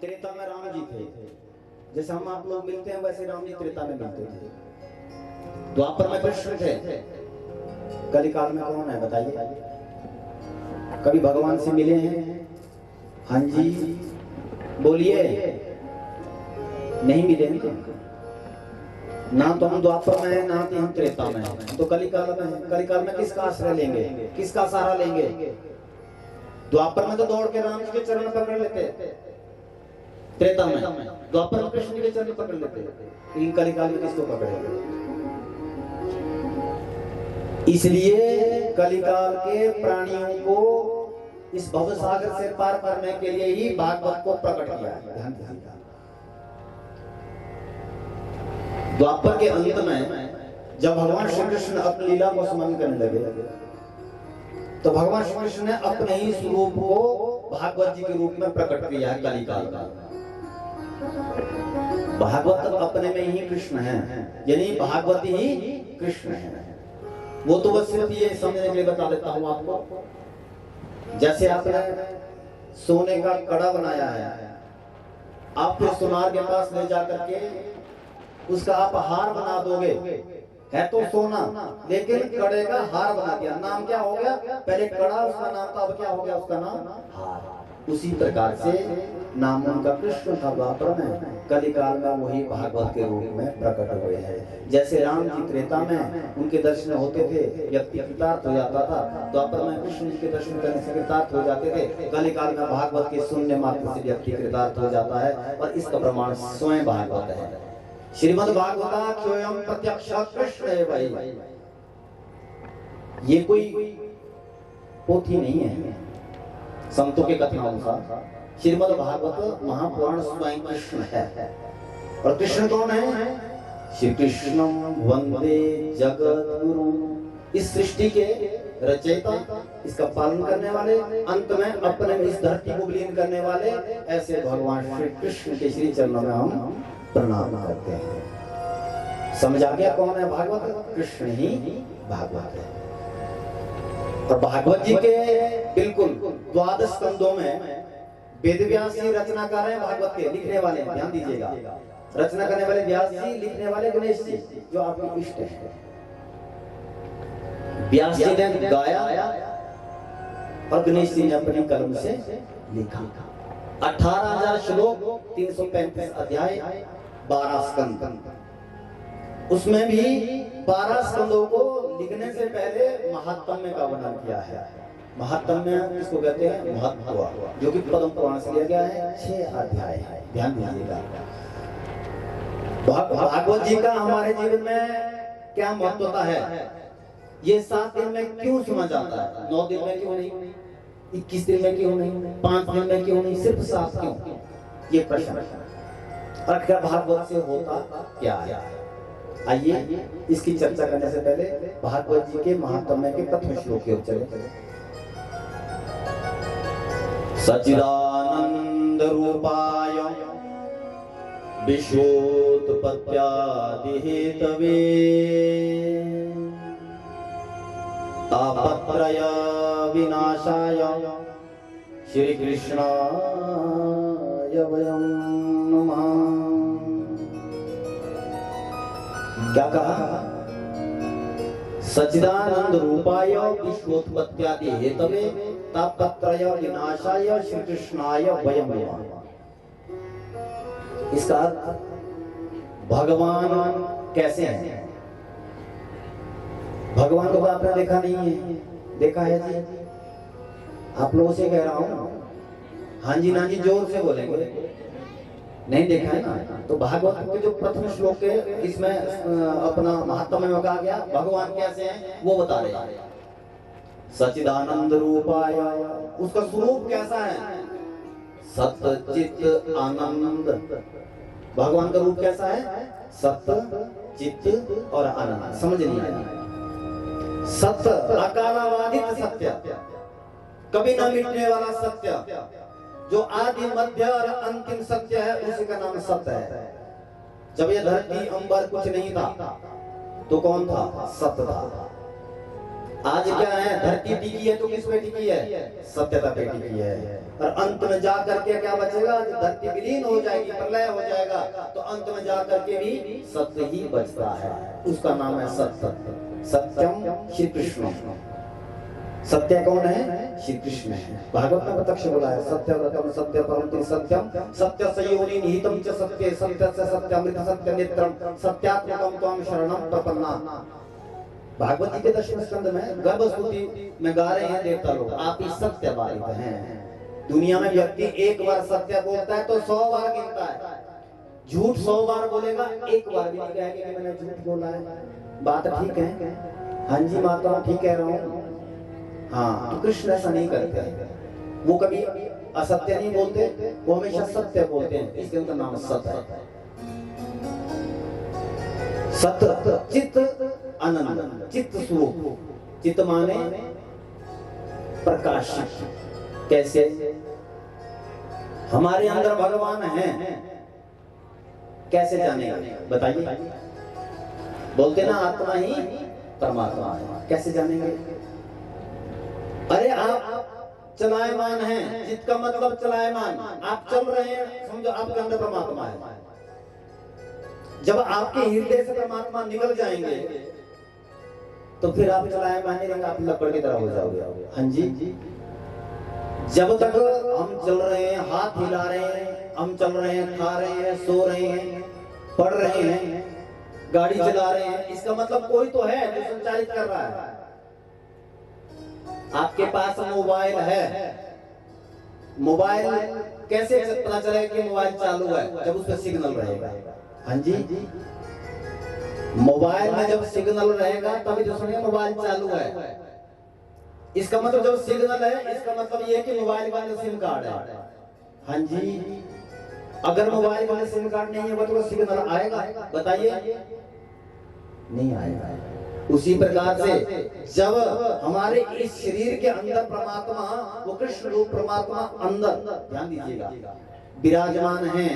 त्रेता में राम जी थे, जैसे हम आप लोग मिलते हैं वैसे राम जी त्रेता में मिलते थे। द्वापर में कृष्ण थे, कलिकाल में कौन है बताइए? कभी भगवान से मिले हैं? हाँ जी बोलिए। नहीं मिले ना, तो हम द्वापर में हैं ना तो हम त्रेता में हैं, तो कलिकाल में हैं। कलिकाल में किसका आश्रय लेंगे, किसका सहारा लेंगे? द्वापर में तो दौड़ के राम जी के चरण पकड़ लेते, त्रेता में द्वापर में कृष्ण के चरण पकड़ लेते, लेकिन कलिकाल में किसको पकड़ेंगे? इसलिए कलिकाल के प्राणियों को इस भव सागर से पार करने के लिए ही भागवत को प्रकट किया है। ध्यान दीजिएगा, द्वापर के अंत में जब भगवान श्री कृष्ण अपनी लीला को स्मरण करने लगे, तो भगवान श्री कृष्ण ने अपने ही स्वरूप को भागवत जी के रूप में प्रकट किया है। कलिकाल का भागवत अपने में ही कृष्ण है, यानी भागवत ही कृष्ण है। वो तो बस सिर्फ ये समझने के लिए बता देता हूं आपको, जैसे आपने सोने का कड़ा बनाया है, आप फिर सुनार के पास ले जाकर के उसका आप हार बना दोगे, है तो सोना, लेकिन कड़े का हार बना दिया, नाम क्या हो गया? पहले कड़ा उसका नाम था, अब क्या हो गया उसका नाम? हार। उसी प्रकार से नाम उनका कृष्ण था द्वापर में, कलिकाल में वही भागवत के रूप में प्रकट हुए हैं। जैसे राम जी त्रेता में उनके दर्शन होते थे, व्यक्ति कृतार्थ हो जाता था, द्वापर में कृष्ण जी के दर्शन करने से कृतार्थ हो जाते थे, कलिकाल में भागवत के सुनने मात्र से व्यक्ति कृतार्थ हो जाता है। और इसका प्रमाण स्वयं भागवत है। श्रीमद् भागवताख्योऽयं प्रत्यक्षात् कृष्ण एव हि। ये कोई पोथी नहीं है, संतों के कथनानुसार श्रीमद् भागवत महापुराण स्वयं कृष्ण है। और कृष्ण कौन है? श्री कृष्णं वंदे जगत गुरु, इस सृष्टि के रचयिता, इसका पालन करने वाले, अंत में अपने इस धरती को विलीन करने वाले, ऐसे भगवान श्री कृष्ण के श्री चरणों में हम प्रणाम करते हैं। समझ आ गया कौन है भागवत? कृष्ण ही भागवत है। और भागवत जी के बिल्कुल 12 स्कंदों में वेदव्यास जी रचनाकार हैं, भागवत के लिखने वाले, ध्यान दीजिएगा, रचना करने वाले व्यास जी, लिखने वाले गणेश जी, जो आपके इष्ट है। व्यास जी ने गाया और गणेश जी ने अपनी कलम से लिखा। 18,000 श्लोक, 335 अध्याय, 12 स्कंद। उसमें भी 12 स्कंदों को लिखने से पहले महात्म्य का वर्णन किया है। महात्म्य इसको कहते हैं महत्व, जो कि पद्म पुराण से लिया गया है, 6 अध्याय है। ध्यान दीजिएगा, भागवत जी का हमारे जीवन में क्या महत्वता है, ये 7 दिन में क्यों सुना जाता है, 9 दिन में क्यों नहीं, 21 दिन में क्यों नहीं, 5 दिन में क्यों नहीं, सिर्फ 7 क्यों? ये प्रश्न। और क्या भागवत से होता क्या है? आइए इसकी चर्चा करने से पहले भागवत जी के महात्म्य के प्रथम श्लोक की ओर चले। सच्चिदानंद रूपाय विश्वोत्पत्त्यादि हेतवे तापत्रय विनाशाय श्री कृष्णाय वयं नमः। क्या कहा? सच्चिदानंद रूपाय विश्वोत्पत्त्यादि हेतवे तापत्रय विनाशाय श्री कृष्णाय वयं नमः। इसका अर्थ भगवान कैसे हैं? भगवान को आपने देखा नहीं है? देखा है जी? आप लोगों से कह रहा हूं, हाँ जी ना जी जोर से बोलेंगे। नहीं देखा है ना? तो भागवत के जो प्रथम श्लोक है, इसमें अपना महात्म्य में कहा गया भगवान कैसे हैं वो बता रहे हैं। सच्चिदानंद रूपाय, उसका स्वरूप कैसा है? सत्य चित्त आनंद। भगवान का रूप कैसा है? सत्य चित्त और आनंद। समझ नहीं आया? सत्य अकालावादित सत्य, कभी न मिटने वाला सत्य, जो आदि मध्य और अंतिम सत्य है, उसी का नाम सत्य है। जब ये धरती अंबर कुछ नहीं था तो कौन था? सत्य था। आज क्या है, धरती टिकी है तो किस पे टिकी है, सत्यता पे टिकी है। और अंत में जा करके क्या बचेगा, जब धरती विलीन हो जाएगी, प्रलय हो जाएगा, तो अंत में जा करके भी सत्य ही बचता है। उसका नाम है सत्य। सत्यम श्री कृष्ण। सत्य कौन है, श्री कृष्ण है। भागवत में प्रत्यक्ष बोला है, सत्यव्रतम सत्य परम सत्यम सत्य संयोनि निहितम च सत्ये सत्य से सत्यमृत सत्य नेत्रम सत्यात्मकम त्वं शरणम प्रपन्ना। भागवती के 10वें स्कंद में गर्भस्तुति में गा रहे हैं देवता लोग, आप ही सत्यवादी हैं। दुनिया में व्यक्ति एक बार सत्य बोलता है तो 100 बार गिनता है, झूठ 100 बार बोलेगा, एक बार भी नहीं कहेगा कि मैंने झूठ बोला है। बात ठीक है, हाँ जी माता ठीक कह रहा हूँ। हाँ, तो कृष्ण ऐसा नहीं करते, वो कभी असत्य नहीं बोलते, वो हमेशा सत्य बोलते हैं, इसके उनका नाम सत्य है। सत्य चित्त आनंद, चित्त स्वरूप, चित्त माने प्रकाश। कैसे हमारे अंदर भगवान है, कैसे जानेगा बताइए। बोलते ना आत्मा ही परमात्मा है, कैसे जानेंगे। अरे आप चलायमान हैं, जिसका मतलब चलायमान, आप चल रहे हैं, समझो आपके अंदर परमात्मा है। जब आपके हृदय से परमात्मा निकल जाएंगे तो फिर आप चलायमान नहीं रहेंगे, आप लकड़ की तरह हो जाओगे। हाँ जी, जब तक हम चल रहे हैं, हाथ हिला रहे हैं, हम चल रहे हैं, खा रहे हैं, सो रहे हैं, पढ़ रहे हैं, गाड़ी चला रहे हैं, इसका मतलब कोई तो है जो संचालित कर रहा है। आपके पास मोबाइल है, मोबाइल कैसे पता चलेगा कि मोबाइल चालू है, जब उस पर सिग्नल रहेगा। हाँ जी, मोबाइल में जब सिग्नल रहेगा तभी तो सुनिए मोबाइल चालू है। इसका मतलब जब सिग्नल है, इसका मतलब ये है कि मोबाइल वाले सिम कार्ड है। हाँ जी, अगर मोबाइल वाले सिम कार्ड नहीं होगा तो सिग्नल आएगा, बताइए, नहीं आएगा। उसी प्रकार से जब हमारे इस शरीर के अंदर परमात्मा, वो कृष्ण रूप परमात्मा अंदर, ध्यान दीजिएगा, विराजमान है।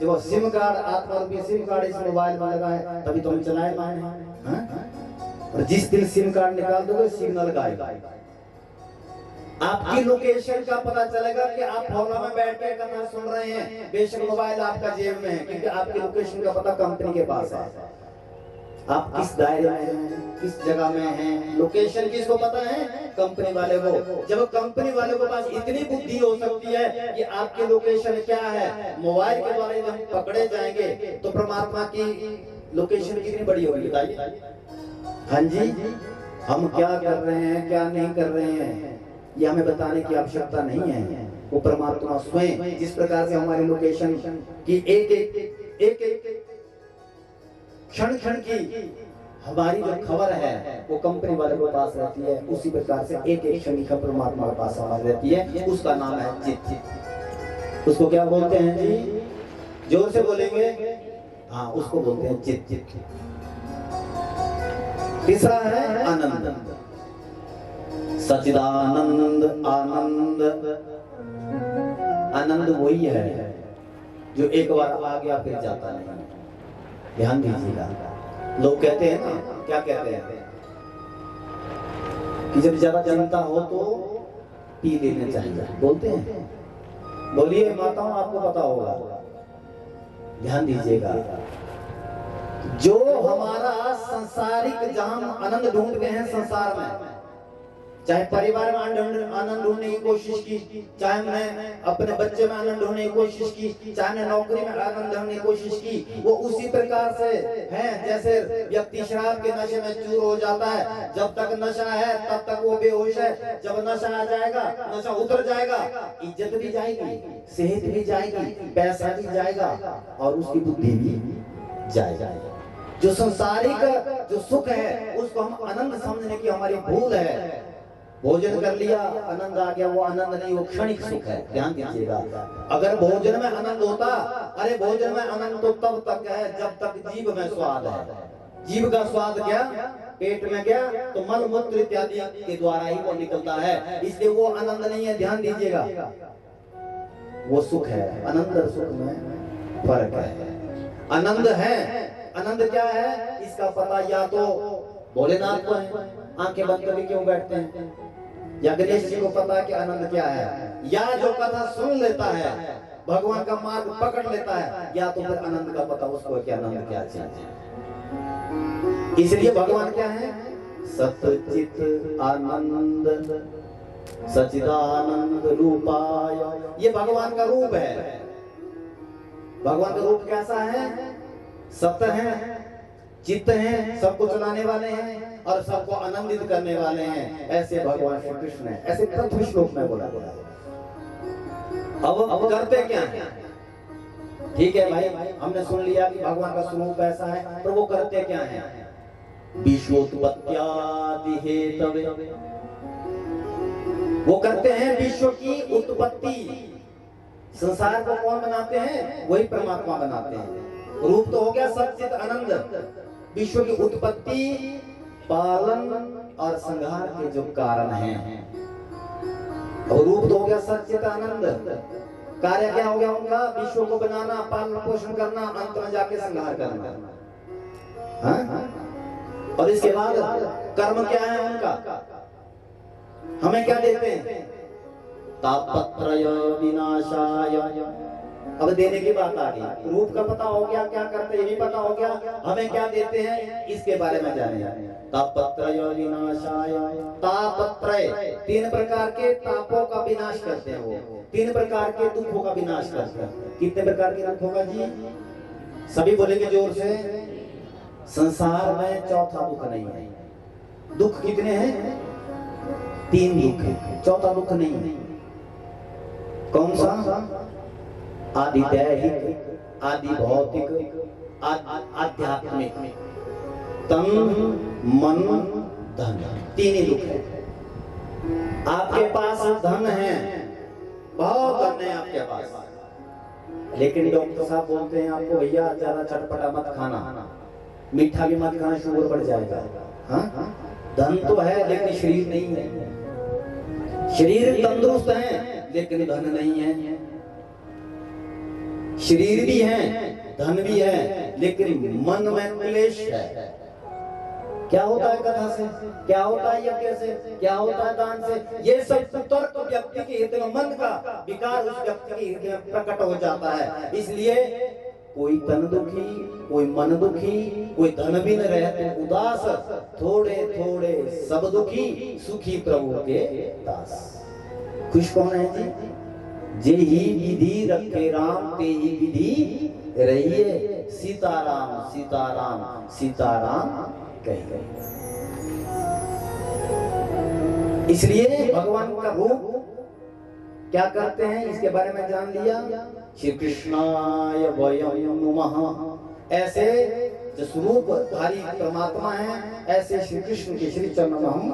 जब सिम कार्ड, आत्मा रूपी सिम कार्ड इस मोबाइल में लगा है, तभी तो हम चलाए पाए हैं। और जिस दिन सिम कार्ड निकाल दोगे सिग्नल गायब, आपकी लोकेशन का पता चलेगा कि आप हॉल में बैठ के गाना सुन रहे हैं, बेशक मोबाइल आपका जेब में है, क्योंकि आपकी लोकेशन का पता कंपनी के पास है। आप किस दायरे में हैं, किस जगह में हैं, लोकेशन किसको पता है, कंपनी वाले को। जब कंपनी वाले के पास इतनी बुद्धि हो सकती है कि आपकी लोकेशन क्या है, मोबाइल के द्वारा जब पकड़े जाएंगे तो परमात्मा की लोकेशन कितनी बड़ी होगी बताइए। हाँ जी, हम क्या कर रहे हैं, क्या नहीं कर रहे हैं, ये हमें बताने की आवश्यकता नहीं है। वो परमात्मा स्वयं जिस प्रकार से हमारी लोकेशन की एक क्षण क्षण की हमारी जो खबर है वो कंपनी वाले के पास रहती है, उसी प्रकार से एक एक क्षण की खबर परमात्मा के पास हमारी रहती है। उसका नाम है चित्त। उसको क्या बोलते हैं जी, जोर से बोलेंगे, हाँ, उसको बोलते हैं चित्त। तीसरा है आनंद, सच्चिदानंद आनंद। आनंद वही है जो एक बार आ गया फिर जाता नहीं। ध्यान दीजिएगा, लोग कहते हैं ना, क्या कहते हैं कि जब ज्यादा चिंता हो तो पी लेना चाहिए, बोलते हैं। बोलिए माताओं, आपको पता होगा, ध्यान दीजिएगा। जो हमारा सांसारिक, जहां हम आनंद ढूंढ गए हैं संसार में, चाहे परिवार में आनंद ढूंढने की कोशिश की, चाहे हमने अपने बच्चे में आनंद ढूंढने की कोशिश की, चाहे हमने नौकरी में आनंद ढूंढने की कोशिश की, वो उसी प्रकार से है जैसे व्यक्ति शराब के नशे में चूर हो जाता है। जब तक नशा है तब तक वो बेहोश है, जब नशा आ जाएगा, नशा उतर जाएगा, इज्जत भी जाएगी, सेहत भी जाएगी, पैसा भी जाएगा और उसकी बुद्धि भी जाएगा। जो संसारिक जो सुख है उसको हम आनंद समझने की हमारी भूल है। भोजन कर लिया, आनंद आ गया, वो आनंद नहीं, वो क्षणिक सुख है। ध्यान दीजिएगा, अगर भोजन में आनंद होता, अरे भोजन में आनंद तो तब तक है जब तक जीभ में स्वाद है। जीभ का स्वाद गया, पेट में गया तो मल मूत्र इत्यादि के द्वारा ही वो निकलता है, इसलिए वो आनंद नहीं है। ध्यान दीजिएगा, वो सुख है। आनंद और सुख में फर्क है। आनंद है, आनंद क्या है इसका पता या तो भोलेनाथ को है, आंखें बंद करके क्यों बैठते हैं? या गणेश जी को पता है कि आनंद क्या है? या जो कथा सुन लेता है, भगवान का मार्ग पकड़ लेता है, या तो फिर आनंद का पता उसको कि आनंद क्या चीज है। इसलिए भगवान क्या है? सच्चित आनंद सच्चिदानंद रूपाय, ये भगवान का रूप है। भगवान का रूप कैसा है? सत्य है, चित्त है, सबको चलाने वाले हैं और सबको आनंदित करने वाले हैं। ऐसे भगवान श्री कृष्ण है। ऐसे प्रथम श्लोक में बोला गया। अब करते क्या है? ठीक है भाई, हमने सुन लिया कि भगवान का स्वरूप ऐसा है, तो वो करते क्या है? विश्वोत्पत्त्यादि हेतवे, वो करते हैं विश्व की उत्पत्ति। संसार को कौन बनाते हैं? वही परमात्मा बनाते हैं। रूप तो हो गया सच्चित आनंद, विश्व की उत्पत्ति, पालन और संहार के जो कारण हैं। और रूप तो हो गया सच्चित आनंद, कार्य क्या हो गया उनका? विश्व को बनाना, पालन पोषण करना, अंत में जाके संहार करना। हाँ? और इसके बाद कर्म क्या है उनका? हमें क्या देते हैं? तापत्रय विनाशाय। अब देने की बात आ गई। रूप का पता हो गया, क्या करते ये भी पता हो गया, हमें क्या देते हैं इसके बारे में जाने। तापत्रय विनाशाय, तापत्रय 3 प्रकार के तापों का विनाश करते हैं। वो 3 प्रकार के दुखों का विनाश करते हैं। कितने प्रकार के दुखों का जी? सभी बोलेंगे जोर से। संसार में चौथा दुख नहीं है। दुख कितने हैं? 3 दुख है, चौथा दुख नहीं है। कौन सा? आदि दैहिक, आदि भौतिक, आध्यात्मिक, तन मन धन, 3 ही दुख है। आपके पास धन है, बहुत धन है आपके पास, लेकिन डॉक्टर साहब बोलते हैं आपको भैया ज्यादा चटपटा मत खाना, मीठा भी मत खाना, शुगर बढ़ जाएगा। हाँ? धन तो है लेकिन शरीर नहीं है। शरीर तंदुरुस्त है लेकिन धन नहीं है। शरीर भी है, धन भी है, लेकिन मन में क्लेश है। क्या होता है कथा से? क्या होता है यज्ञ से? क्या होता है दान से? ये सब तर्क व्यक्ति के हृदय में, मन का विकार उस व्यक्ति के हृदय में प्रकट हो जाता है। इसलिए कोई तन दुखी, कोई मन दुखी, कोई धन भी न रहते उदास, थोड़े थोड़े सब दुखी, सुखी प्रभु के दास। खुश कौन है जी? जे ही विधि रखे राम, ते ही विधि रहिए, सीताराम सीताराम सीताराम कहिए। इसलिए भगवान का रूप क्या करते हैं इसके बारे में जान लिया। श्री कृष्णाय वयं नमः, ऐसे जो स्वरूपधारी परमात्मा है, ऐसे श्री कृष्ण के श्री चरणों में हम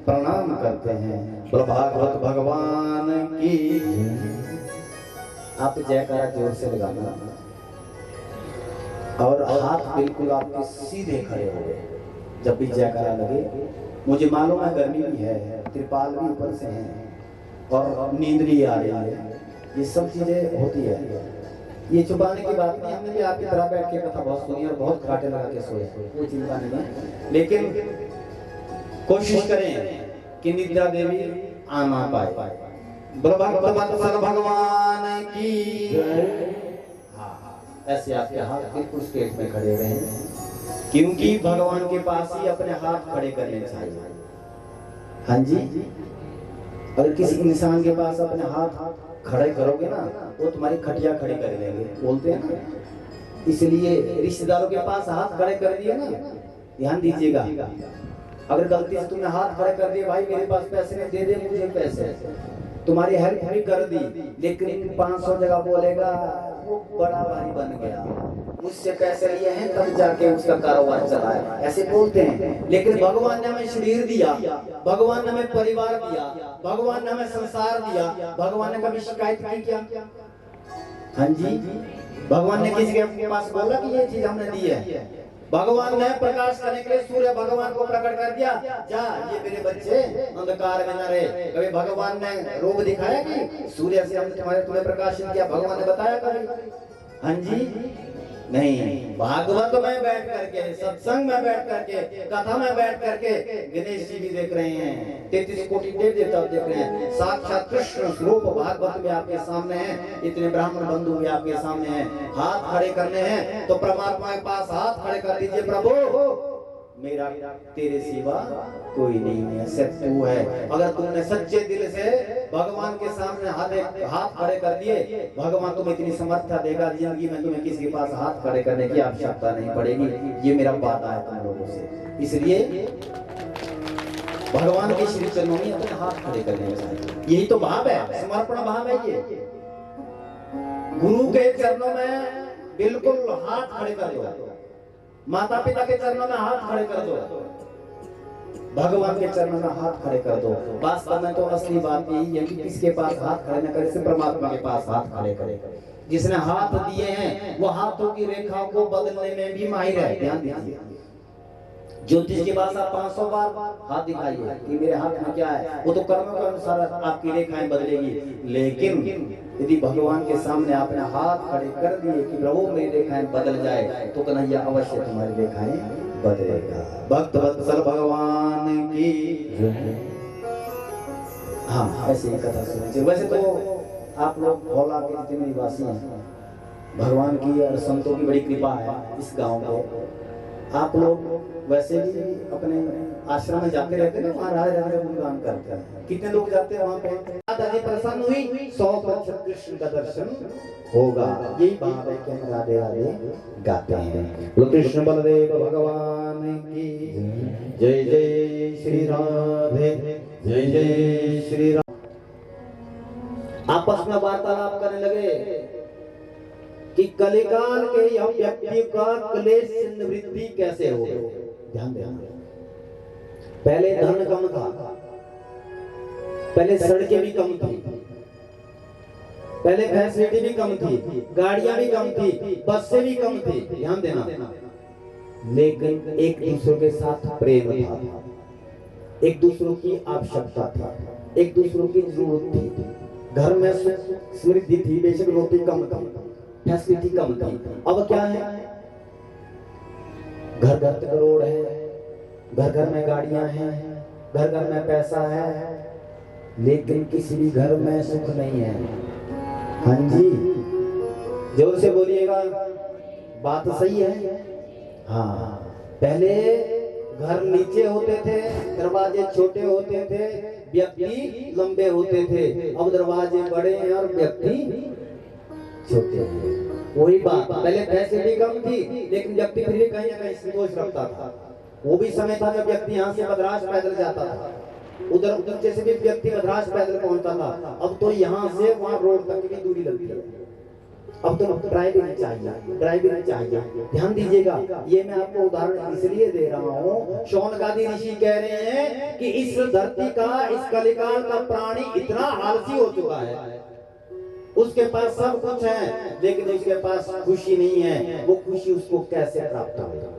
प्रणाम करते हैं। भागवत भगवान की। आप जयकारा जोर से लगाना और हाथ बिल्कुल आपके सीधे खड़े हो गए जब भी जयकारा लगे। मुझे मालूम है गर्मी भी है, त्रिपाल भी ऊपर से है और नींद भी आ रही है, ये सब चीजें होती है। ये छुपाने की बात नहीं, हमने भी आपकी तरह बैठ के कथा बहुत सुनी और बहुत घाटे लगा के सोए, वो चिंता नहीं है। लेकिन कोशिश करें कि निद्रा देवी आना पाए। भगवान की। ऐसे आपके हाथ बिल्कुल स्ट्रेट में खड़े रहें, क्योंकि भगवान के पास ही अपने हाथ खड़े करने चाहिए। हाँ जी, अगर किसी इंसान के पास अपने हाथ खड़े करोगे ना, वो तुम्हारी खटिया खड़ी कर लेंगे, बोलते हैं ना। इसलिए रिश्तेदारों के पास हाथ खड़े कर दिए ना, ध्यान दीजिएगा। अगर गलती से तुमने हाथ खड़े कर दिए, भाई मेरे पास पैसे नहीं, दे दे मुझे पैसे, तुम्हारी हेल्प भी कर दी, लेकिन 500 जगह बोलेगा वो बड़ा भारी बन गया, मुझसे पैसे लिए हैं तब जाके उसका कारोबार चला है, ऐसे बोलते हैं। लेकिन भगवान ने हमें शरीर दिया, भगवान ने हमें परिवार दिया, भगवान ने हमें संसार दिया, भगवान ने कभी शिकायत की क्या? हाँ जी, भगवान ने किसी के पास बोला कि ये चीज हमने दी है? भगवान ने प्रकाश करने के लिए सूर्य भगवान को प्रकट कर दिया, जा ये मेरे बच्चे अंधकार में न रहे। कभी भगवान ने रूप दिखाया कि सूर्य से हमने तुम्हें प्रकाशित किया? भगवान ने बताया कभी? हाँ जी, नहीं, भागवत में बैठ करके, सत्संग में बैठ करके, कथा में बैठ करके गणेश जी भी देख रहे हैं, 33 कोटि देवता देख रहे हैं, साक्षात कृष्ण स्वरूप भागवत भी आपके सामने है, इतने ब्राह्मण बंधु भी आपके सामने हैं। हाथ खड़े करने हैं तो परमात्मा के पास हाथ खड़े कर दीजिए, प्रभु मेरा तेरे सिवा कोई नहीं है, सिर्फ तू है। अगर तुमने सच्चे दिल से भगवान के सामने हाथ खड़े कर दिए, भगवान तुम्हें इतनी समर्था देगा, जिंदगी में तुम्हें किसी के पास हाथ खड़े करने की आवश्यकता नहीं पड़ेगी। ये मेरा वादा है तुम लोगों से। इसलिए भगवान के श्री चरणों में अपने हाथ खड़े करने चाहिए। यही तो भाव है, समर्पण भाव है। ये गुरु के चरणों में बिल्कुल हाथ खड़े कर दो, माता पिता के चरणों में हाथ खड़े कर दो, भगवान के चरणों में हाथ खड़े कर दो। वास्तव में तो असली बात यही है कि किसके पास हाथ खड़े न करे, सिर्फ परमात्मा के पास हाथ खड़े करे। जिसने हाथ दिए हैं वो हाथों की रेखाओं को बदलने में भी माहिर है। ध्यान दीजिए, ज्योतिष के पास आप 500 बार हाथ दिखाइए कि मेरे हाथ में क्या है, वो तो कर्मों के अनुसार आपकी रेखाएं बदलेगी। लेकिन यदि भगवान के सामने आपने हाथ खड़े कर दिए कि प्रभु मेरी रेखाएं बदल जाए, तो कन्हैया अवश्य तुम्हारी रेखाएं बदलेगा। भक्त वत्सल भगवान की। हाँ, ऐसे ही कथा सुनिए। वैसे तो आप लोग भोला के जितने निवासी हैं, भगवान की और संतों की बड़ी कृपा है इस गांव को। आप लोग वैसे भी अपने आश्रम में जाते रहते हैं, वहाँ राधे राधे गुणगान करते हैं। कितने लोग जाते हैं वहाँ पे? राधा जी प्रसन्न हुई, 100% कृष्ण का दर्शन होगा। यही भाव है कि हम राधे राधे गाते हैं। कृष्ण बलदेव भगवान की जय, जय श्री राधे, जय जय श्री राधे। आपस में वार्तालाप करने लगे कि कलिकाल के यह व्यक्ति का क्लेश से निवृत्ति कैसे हो। ध्यान देना, पहले धन कम था, पहले सड़कें भी कम थी, पहले फैसिलिटी भी कम थी, गाड़ियां भी कम थी, बसें भी कम थी। ध्यान देना, लेकिन एक दूसरे के साथ प्रेम था, एक दूसरों की आवश्यकता था, एक दूसरों की जरूरत थी। घर में समृद्धि थी, बेशक रोटी कम थी, फैसिलिटी कम थी। अब क्या है? घर घर तक रोड है, घर घर में गाड़ियां हैं, घर घर में पैसा है, लेकिन किसी भी घर में सुख नहीं है। हाँ जी, जोर से बोलिएगा, बात सही है। हाँ, पहले घर नीचे होते थे, दरवाजे छोटे होते थे, व्यक्ति लंबे होते थे। अब दरवाजे बड़े हैं और व्यक्ति छोटे हैं। वही बात, पहले फैसिलिटी कम थी, लेकिन व्यक्ति फिर भी कहीं ना कहीं संतोष रखता था। वो भी समय था जब व्यक्ति यहाँ से मद्रास पैदल जाता था, उधर उधर से भी व्यक्ति मद्रास पैदल पहुंचता था। अब तो यहाँ से वहाँ रोड तक की दूरी लगती है। अब तो ड्राइविंग चाहिए, ड्राइविंग चाहिए। ध्यान दीजिएगा, ये मैं आपको उदाहरण इसलिए दे रहा हूँ, शौनकादि ऋषि कह रहे हैं कि इस धरती का, इस कलिकाल का प्राणी इतना आलसी हो चुका है, उसके पास सब कुछ है लेकिन उसके पास खुशी नहीं है। वो खुशी उसको कैसे प्राप्त हो?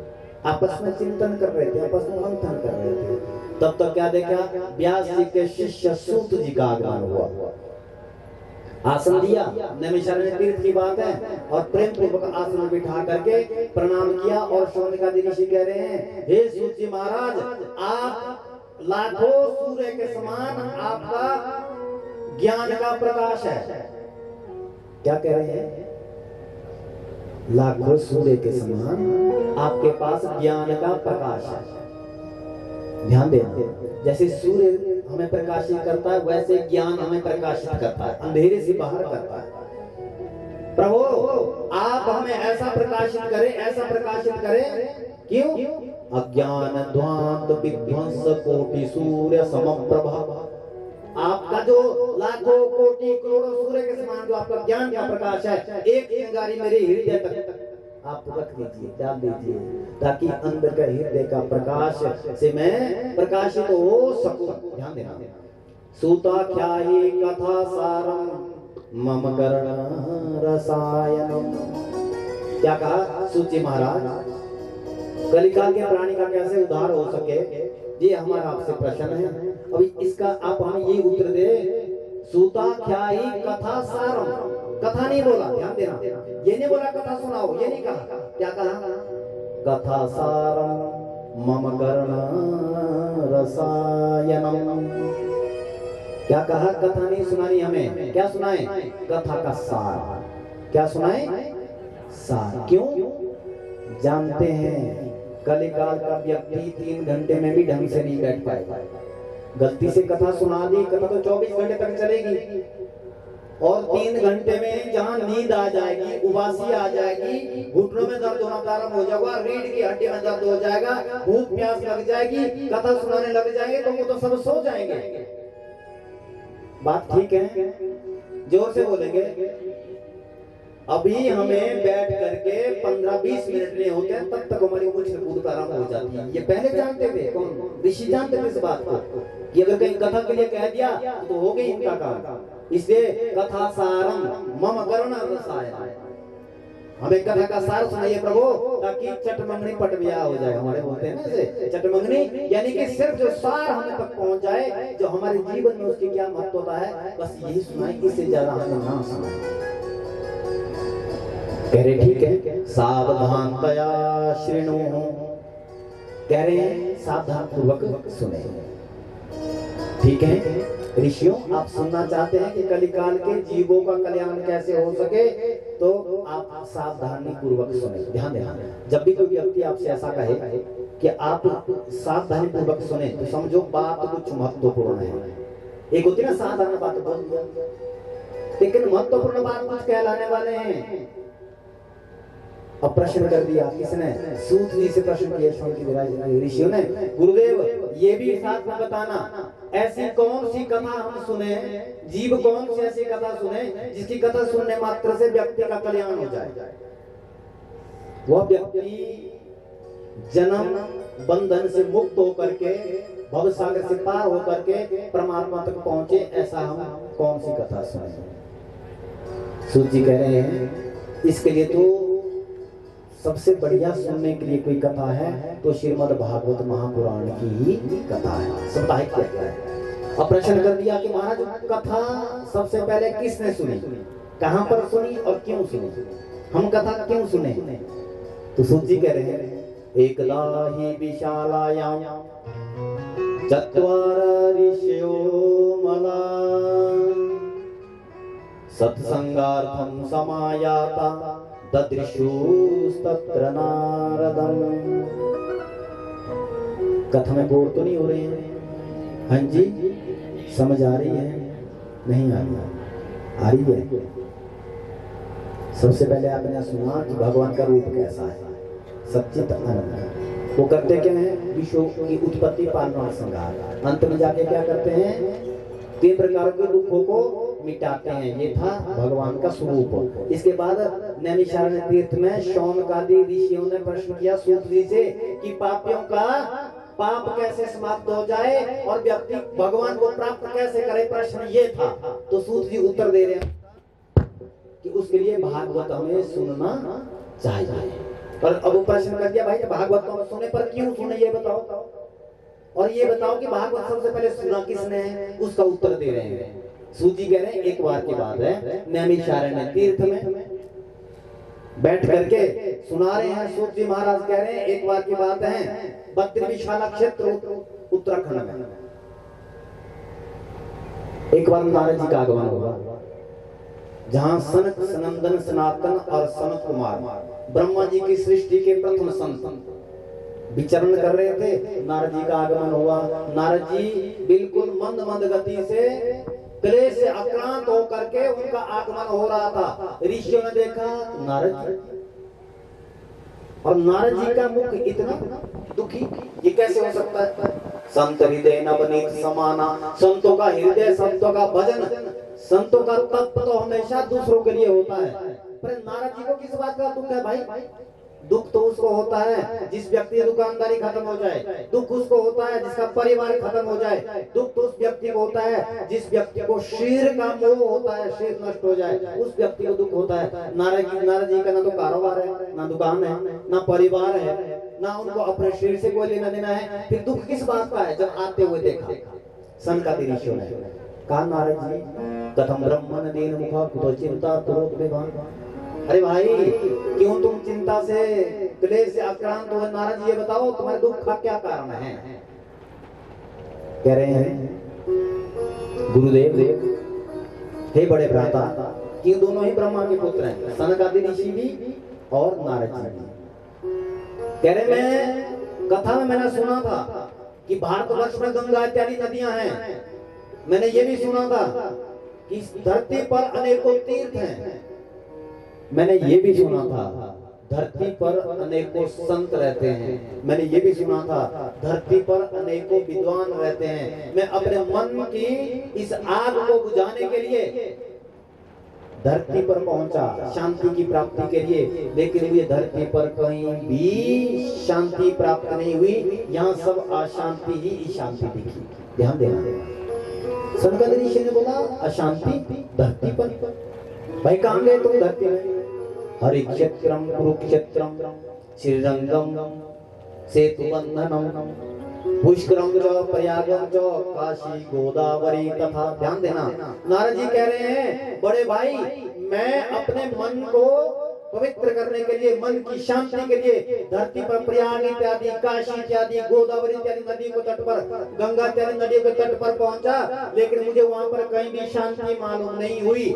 आपस में चिंतन कर रहे थे, आपस में मंथन कर रहे थे। तब तक क्या देखा? व्यास जी के शिष्य सूत जी का आगमन हुआ, आसन दिया, नैमिषारण्य तीर्थ की बात है, और प्रेम पूर्वक आसन में बिठा करके प्रणाम किया। और शौनकादि ऋषि कह रहे हैं, हे सूत जी महाराज, आप लाखों सूर्य के समान आपका ज्ञान का प्रकाश है। क्या कह रहे हैं? लाखों सूर्य के समान आपके पास ज्ञान का प्रकाश है। ध्यान देना, जैसे सूर्य हमें प्रकाशित करता है, वैसे ज्ञान हमें प्रकाशित करता है, अंधेरे से बाहर करता है। प्रभु आप हमें ऐसा प्रकाशित करें, ऐसा प्रकाशित करें। क्यों? अज्ञान ध्वांत विध्वंस कोटि सूर्य समप्रभा। आपका जो लाखों कोटि करोड़ों सूर्य के समान जो आपका ज्ञान का प्रकाश है, एक चिंगारी मेरे हृदय तक आप रख दीजिए, डाल दीजिए, ताकि अंदर का हृदय का प्रकाश से मैं प्रकाशित हो सकूं। ध्यान देना, सूताख्यायी कथा सारम मम कर्ण रसायनम। क्या कहा सूची महाराज? कलिकाल के प्राणी का कैसे उद्धार हो सके, ये हमारा आपसे प्रश्न है। अभी इसका आप हमें ये उत्तर दे। सूताख्यायी कथा सारम, कथा नहीं बोला, ध्यान देना, ये नहीं बोला कथा सुनाओ, ये नहीं कहा। क्या कहा? कथा सारम मम कर्ण रसायनम। क्या कहा? कथा नहीं सुनानी हमें, क्या सुनाए? कथा का सार। क्या सुनाए? सार। क्यों? जानते हैं कलिकाल का व्यक्ति 3 घंटे में भी ढंग से नहीं बैठ पाएगा। गलती से कथा सुना दी, कथा तो 24 घंटे तक चलेगी, और 3 घंटे में जहां नींद आ जाएगी, उबासी आ जाएगी, घुटनों में दर्द होना प्रारंभ हो जाएगा, रीढ़ की हड्डी में दर्द हो जाएगा, भूख प्यास लग जाएगी, कथा सुनाने लग जाएंगे तो वो तो सब सो जाएंगे। बात ठीक है? जोर से बोलेंगे। अभी हमें बैठ करके 15-20 मिनट नहीं होते हैं, तब तक हमारी उछल कूद प्रारंभ हो जाती है। ये पहले जानते थे, कौन? ऋषि जानते थे इस बात को कि अगर कहीं कथा के लिए कह दिया तो हो गई इनका काम। इसलिए कथा सारम मम कर्ण रसायन, हमें कथा का सार सुनाइए प्रभु, ताकि चटमंगनी पट ब्याह हो जाए। हमारे बोलते हैं ना से चटमंगनी, यानी कि सिर्फ जो सार हमें तक पहुंच जाए, जो हमारे जीवन में उसकी क्या महत्व होता है, बस यही सुनाए, इससे ज्यादा हमें ना सुनाए। कह रहे ठीक है, सावधानतया श्रृणु, कह रहे हैं सावधान पूर्वक सुने। ठीक है ऋषियों, आप सुनना चाहते हैं कि कलिकाल के जीवों का कल्याण कैसे हो सके, तो आप सावधानी पूर्वक सुने। ध्यान देना, जब भी कोई व्यक्ति आपसे ऐसा कहे कि आप सावधानी पूर्वक सुने, तो समझो बात कुछ महत्वपूर्ण है। एक होती ना साधारण बात बोल दिया, लेकिन महत्वपूर्ण बात कुछ कहलाने वाले हैं। अब प्रश्न कर दिया किसने? सूत जी से प्रश्न किया ऋषियों ने, गुरुदेव ये भी साथ में बताना, ऐसी कौन सी कथा हम सुने, जीव कौन सी ऐसी कथा सुने जिसकी कथा सुनने मात्र से व्यक्ति का कल्याण हो जाए। वह व्यक्ति जन्म बंधन से मुक्त होकर के, भव सागर से पार होकर के परमात्मा तक पहुंचे, ऐसा हम कौन सी कथा सुने? सूत जी कह रहे हैं इसके लिए तो सबसे बढ़िया सुनने के लिए कोई कथा है तो श्रीमद् भागवत महापुराण की ही कथा है, साप्ताहिक कथा है। अब प्रश्न कर दिया कि महाराज कथा सबसे पहले किसने सुनी, कहां पर सुनी और क्यों सुनी, हम कथा क्यों सुने? तो सूत जी कह रहे हैं, एकदा हि विशालायां चत्वार ऋषयो मला सत्संगार्थं समायाता तदृशुस्तत्र नारदम। कथा में बोर तो नहीं हो रहे हैं? हाँ जी, समझ आ रही है? नहीं आ रही? आ रही है। सबसे पहले आपने सुना कि भगवान का रूप कैसा है, सच्चित आनंद। वो करते क्या हैं? विश्व की उत्पत्ति, पालना और संहार। अंत में जाके क्या करते हैं? 3 प्रकार के दुखों को मिटाते हैं। ये था भगवान का स्वरूप। इसके बाद नैमिषारण्य तीर्थ में शौनकादि ऋषियों ने प्रश्न किया सूत जी से कि पापियों का पाप कैसे समाप्त हो जाए और व्यक्ति भगवान को प्राप्त कैसे करे, प्रश्न ये था। तो सूत जी उत्तर दे रहे हैं कि उसके लिए भागवत हमें सुनना चाहिए। पर अब प्रश्न कर दिया, भाई भागवत को सुने पर क्यों सुने ये बताओ, और ये बताओ कि भागवत सबसे पहले सुना किसने, उसका उत्तर दे रहे हैं। सूत जी कह रहे हैं एक बार की बात है, नैमिषारण्य तीर्थ में बैठ करके सुना रहे हैं। सूत जी महाराज कह रहे हैं एक बार की बात है, बद्रिशाला क्षेत्र उत्तराखंड में एक बार नारद जी का आगमन हुआ, जहां सनक सनंदन सनातन और सनत कुमार ब्रह्मा जी की सृष्टि के प्रथम संत विचरण कर रहे थे। नारद जी का आगमन हुआ। नारद जी बिल्कुल मंद मंद गति से क्लेश से आक्रांत होकर के उनका आगमन हो रहा था। ऋषियों ने देखा नारद जी, और नारद जी का मुख इतना दुखी, ये कैसे हो सकता है? संत हृदय नवनीत समाना, संतों का हृदय, संतों का भजन, संतों का तत्व तो हमेशा दूसरों के लिए होता है। पर नारद जी को किस बात का दुख है भाई? दुख तो उसको होता है जिस व्यक्ति की दुकानदारी खत्म हो जाए, दुख उसको होता है जिसका परिवार खत्म हो जाए, दुख तो उस व्यक्ति को होता है जिस व्यक्ति को शेर का मोह होता है, शेर नष्ट हो जाए, उस व्यक्ति को दुख होता है। नारद जी का ना तो कारोबार है, ना दुकान है, ना परिवार है, ना उनको अपने शरीर से कोई लेना देना है, फिर दुख किस बात का है? जब आते हुए देखा सनकादि ऋषियों ने कहा नारद जी कथम ब्रह्मण दीन मुखा कुतो चिंता कुतो विभान। अरे भाई क्यों तुम चिंता से क्लेश से आक्रांत हो? नारद जी ये बताओ तुम्हारे दुख का क्या कारण है? कह रहे हैं गुरुदेव हे बड़े भ्राता, ये दोनों ही ब्रह्मा के पुत्र हैं, सनक आदि ऋषि भी और नारद जी भी। कह रहे मैं कथा में मैंने सुना था कि भारतवर्ष में गंगा इत्यादि नदियां हैं। मैंने ये भी सुना था कि धरती पर अनेकों तीर्थ हैं। मैंने ये भी सुना था धरती पर अनेकों संत रहते हैं। मैंने ये भी सुना था धरती पर अनेकों विद्वान रहते हैं। मैं अपने मन की इस आग को बुझाने के लिए धरती पर पहुंचा शांति की प्राप्ति के लिए, लेकिन मुझे धरती पर कहीं भी शांति प्राप्त नहीं हुई। यहाँ सब अशांति ही शांति दिखी। ध्यान देना, संत ऋषि ने बोला अशांति धरती पर। भाई कहाँ गए तुम धरती में? हरिक्षेत्रम कुरुक्षेत्रम श्रीरंगम सेतुबंधनम पुष्करम च प्रयागम च काशी गोदावरी तथा। ध्यान देना, नारद जी कह रहे हैं बड़े भाई मैं अपने मन को पवित्र करने के लिए, मन की शांति के लिए धरती पर प्रयाग इत्यादि, काशी इत्यादि, गोदावरी इत्यादि नदी को तट पर, गंगा इत्यादि नदियों के तट पर पहुंचा, लेकिन मुझे वहां पर कहीं भी शांति मालूम नहीं हुई,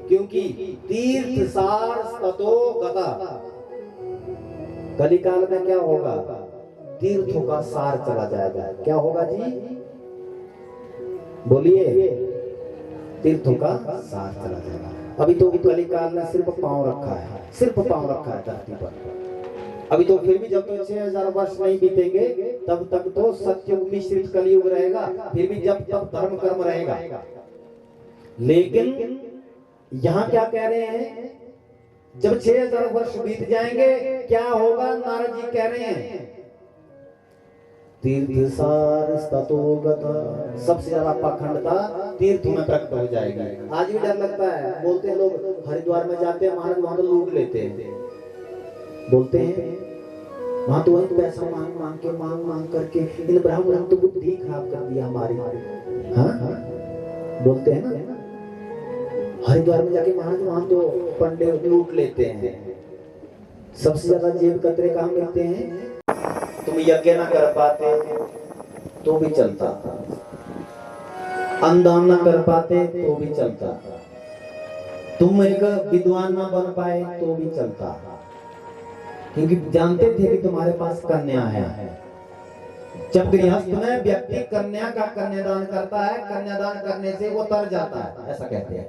क्योंकि तीर्थ सार ततो गता। कलिकाल में क्या होगा? तीर्थों का सार चला जाएगा। क्या होगा जी? बोलिए। तीर्थों का सार चला जाएगा। अभी तो कलिकाल में सिर्फ पांव रखा है, सिर्फ पांव रखा है धरती पर। अभी तो फिर भी जब तक 6000 वर्ष नहीं बीतेंगे तब तक तो सत्युग मिश्रित कलयुग रहेगा, फिर भी जब तक धर्म कर्म रहेगा। लेकिन यहाँ क्या कह रहे हैं? जब 6000 वर्ष बीत जाएंगे क्या होगा? नारद जी कह रहे हैं तीर्थ सार ततोगत। सबसे ज्यादा पाखंडता तीर्थों में प्रकट हो जाएगी। आज भी डर लगता है, बोलते हैं लोग हरिद्वार में जाते हैं महाराज वहां तो लूट लेते हैं, बोलते हैं वहां तो वही पैसा मांग करके इन ब्राह्मणों ने तो बुद्धि खराब कर दिया हमारी। हाँ बोलते हैं ना, हरिद्वार में जाके महाराज वहां तो पंडित लूट लेते हैं। सबसे ज्यादा जेब कतरे कहाँ मिलते हैं? तुम यज्ञ ना कर पाते तो भी चलता, अन्नदान ना कर पाते तो भी चलता, तुम एक विद्वान ना बन पाए तो भी चलता, क्योंकि जानते थे कि तुम्हारे पास कन्या है। जब गृहस्थ में व्यक्ति कन्या का कन्यादान करता है, कन्यादान करने से वो तर जाता है, ऐसा कहते हैं।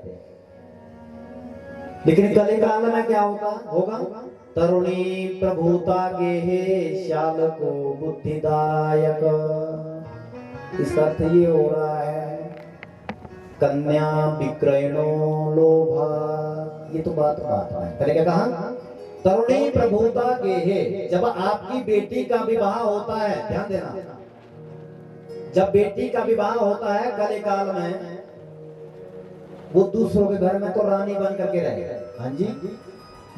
लेकिन कलिकाल में क्या होगा? तरुणी प्रभुता गेहे श्याल को बुद्धिदायक। इसका अर्थ ये हो रहा है कन्या विक्रयणो लोभा। ये तो बात है। पहले क्या कहा? तरुणी प्रभुता गेहे। जब आपकी बेटी का विवाह होता है, ध्यान देना, जब बेटी का विवाह होता है कलिकाल में, वो दूसरों के घर में तो रानी बन करके रहे। हाँ जी,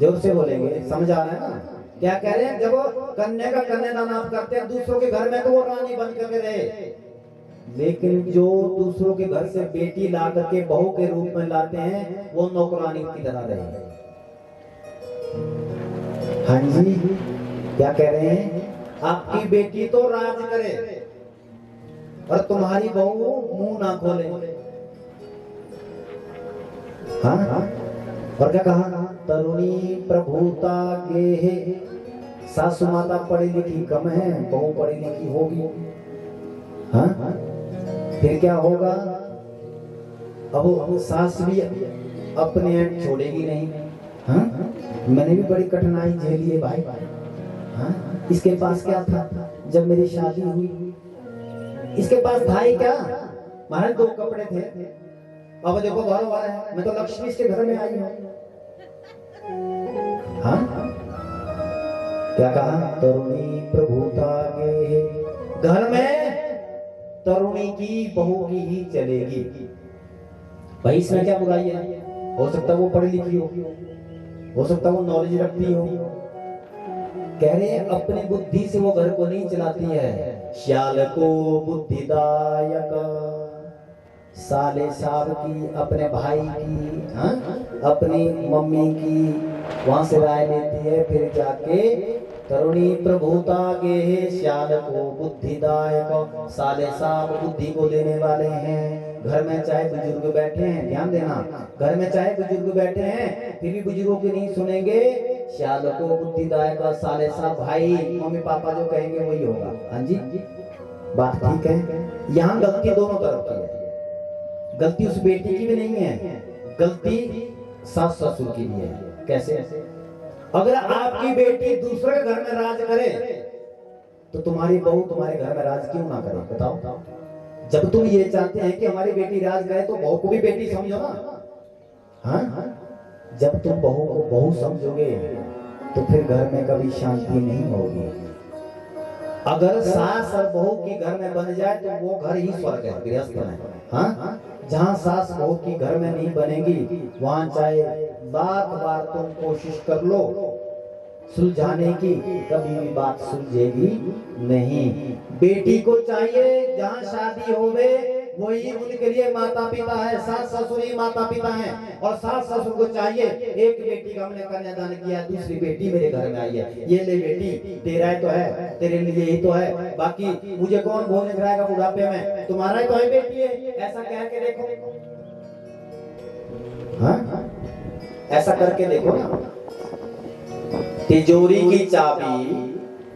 जोर से बोलेंगे, समझ आ रहा है ना क्या कह रहे हैं? जब कन्या का कन्यादान आप करते हैं दूसरों के घर में तो वो रानी बन करके रहे, लेकिन जो दूसरों के घर से बेटी ला करके बहू के रूप में लाते हैं वो नौकरानी की तरह रहे। हाँ जी, क्या कह रहे हैं? आपकी बेटी तो राज करे और तुम्हारी बहू मुंह ना खोले। हाँ, और क्या कहा? तरुणी प्रभुता गेहे। सासु माता पढ़ी लिखी कम है, बहू पढ़ी लिखी होगी। हाँ, फिर क्या होगा? अब सास भी अपने एंड छोड़ेगी नहीं। हाँ, मैंने भी बड़ी कठिनाई झेली है भाई। हाँ, इसके पास क्या था जब मेरी शादी हुई? इसके पास था ही क्या? महाराज 2 कपड़े थे, अब देखो घर वाला है, मैं तो लक्ष्मी इसके घर में आई हूँ। हाँ, क्या कहा? तरुणी प्रभुता गेहे। घर में तरुणी की बहू की ही चलेगी। भाई इसमें क्या बुराई है? हो सकता है वो पढ़ी लिखी हो सकता है वो नॉलेज रखती हो। कह रहे हैं अपनी बुद्धि से वो घर को नहीं चलाती है। श्याल को बुद्धिदायक। साले साहब की, अपने भाई की, हाँ, अपनी मम्मी की, वहां से राय लेती है, फिर जाके तरुणी प्रभुता के श्याल को बुद्धिदायक, साले साहब बुद्धि को देने वाले हैं। घर में चाहे बुजुर्ग बैठे हैं, ध्यान देना, घर में चाहे बुजुर्ग बैठे हैं फिर भी बुजुर्गों की नहीं सुनेंगे, श्याल को बुद्धिदायक, साले साहब भाई मम्मी पापा जो कहेंगे वही होगा। हाँ जी, बात ठीक है। यहाँ गलती दोनों तरफ की है, गलती उस बेटी की भी नहीं है, गलती सास ससुर की भी है। कैसे? अगर आपकी बेटी दूसरे के घर में राज करे तो तुम्हारी बहू तुम्हारे घर में राज क्यों ना करे? बताओ। जब तुम ये चाहते हैं कि हमारी बेटी राज करे तो बहू को भी बेटी समझो ना। हाँ, जब तुम बहू को बहू समझोगे तो फिर घर में कभी शांति नहीं होगी। अगर सास और बहू की घर में बन जाए तो वो घर ही स्वर्ग है, गृहस्थ में। हाँ, जहाँ सास बहू की घर में नहीं बनेगी वहां चाहे लाख बार तुम कोशिश कर लो सुलझाने की, कभी भी बात सुलझेगी नहीं। बेटी को चाहिए जहाँ शादी होवे वही उनके लिए माता पिता है, सास ससुर ही माता पिता हैं। और सास ससुर को चाहिए एक बेटी का हमने कन्यादान किया, दूसरी बेटी मेरे घर में आई है, ये ले बेटी तेरा ही तो है, तेरे लिए ही तो है, बाकी मुझे कौन भोजन कराएगा बुढ़ापे में, तुम्हारा ही तो है बेटी है। ऐसा कह के देखो, हाँ, ऐसा करके देखो ना। तिजोरी की चाबी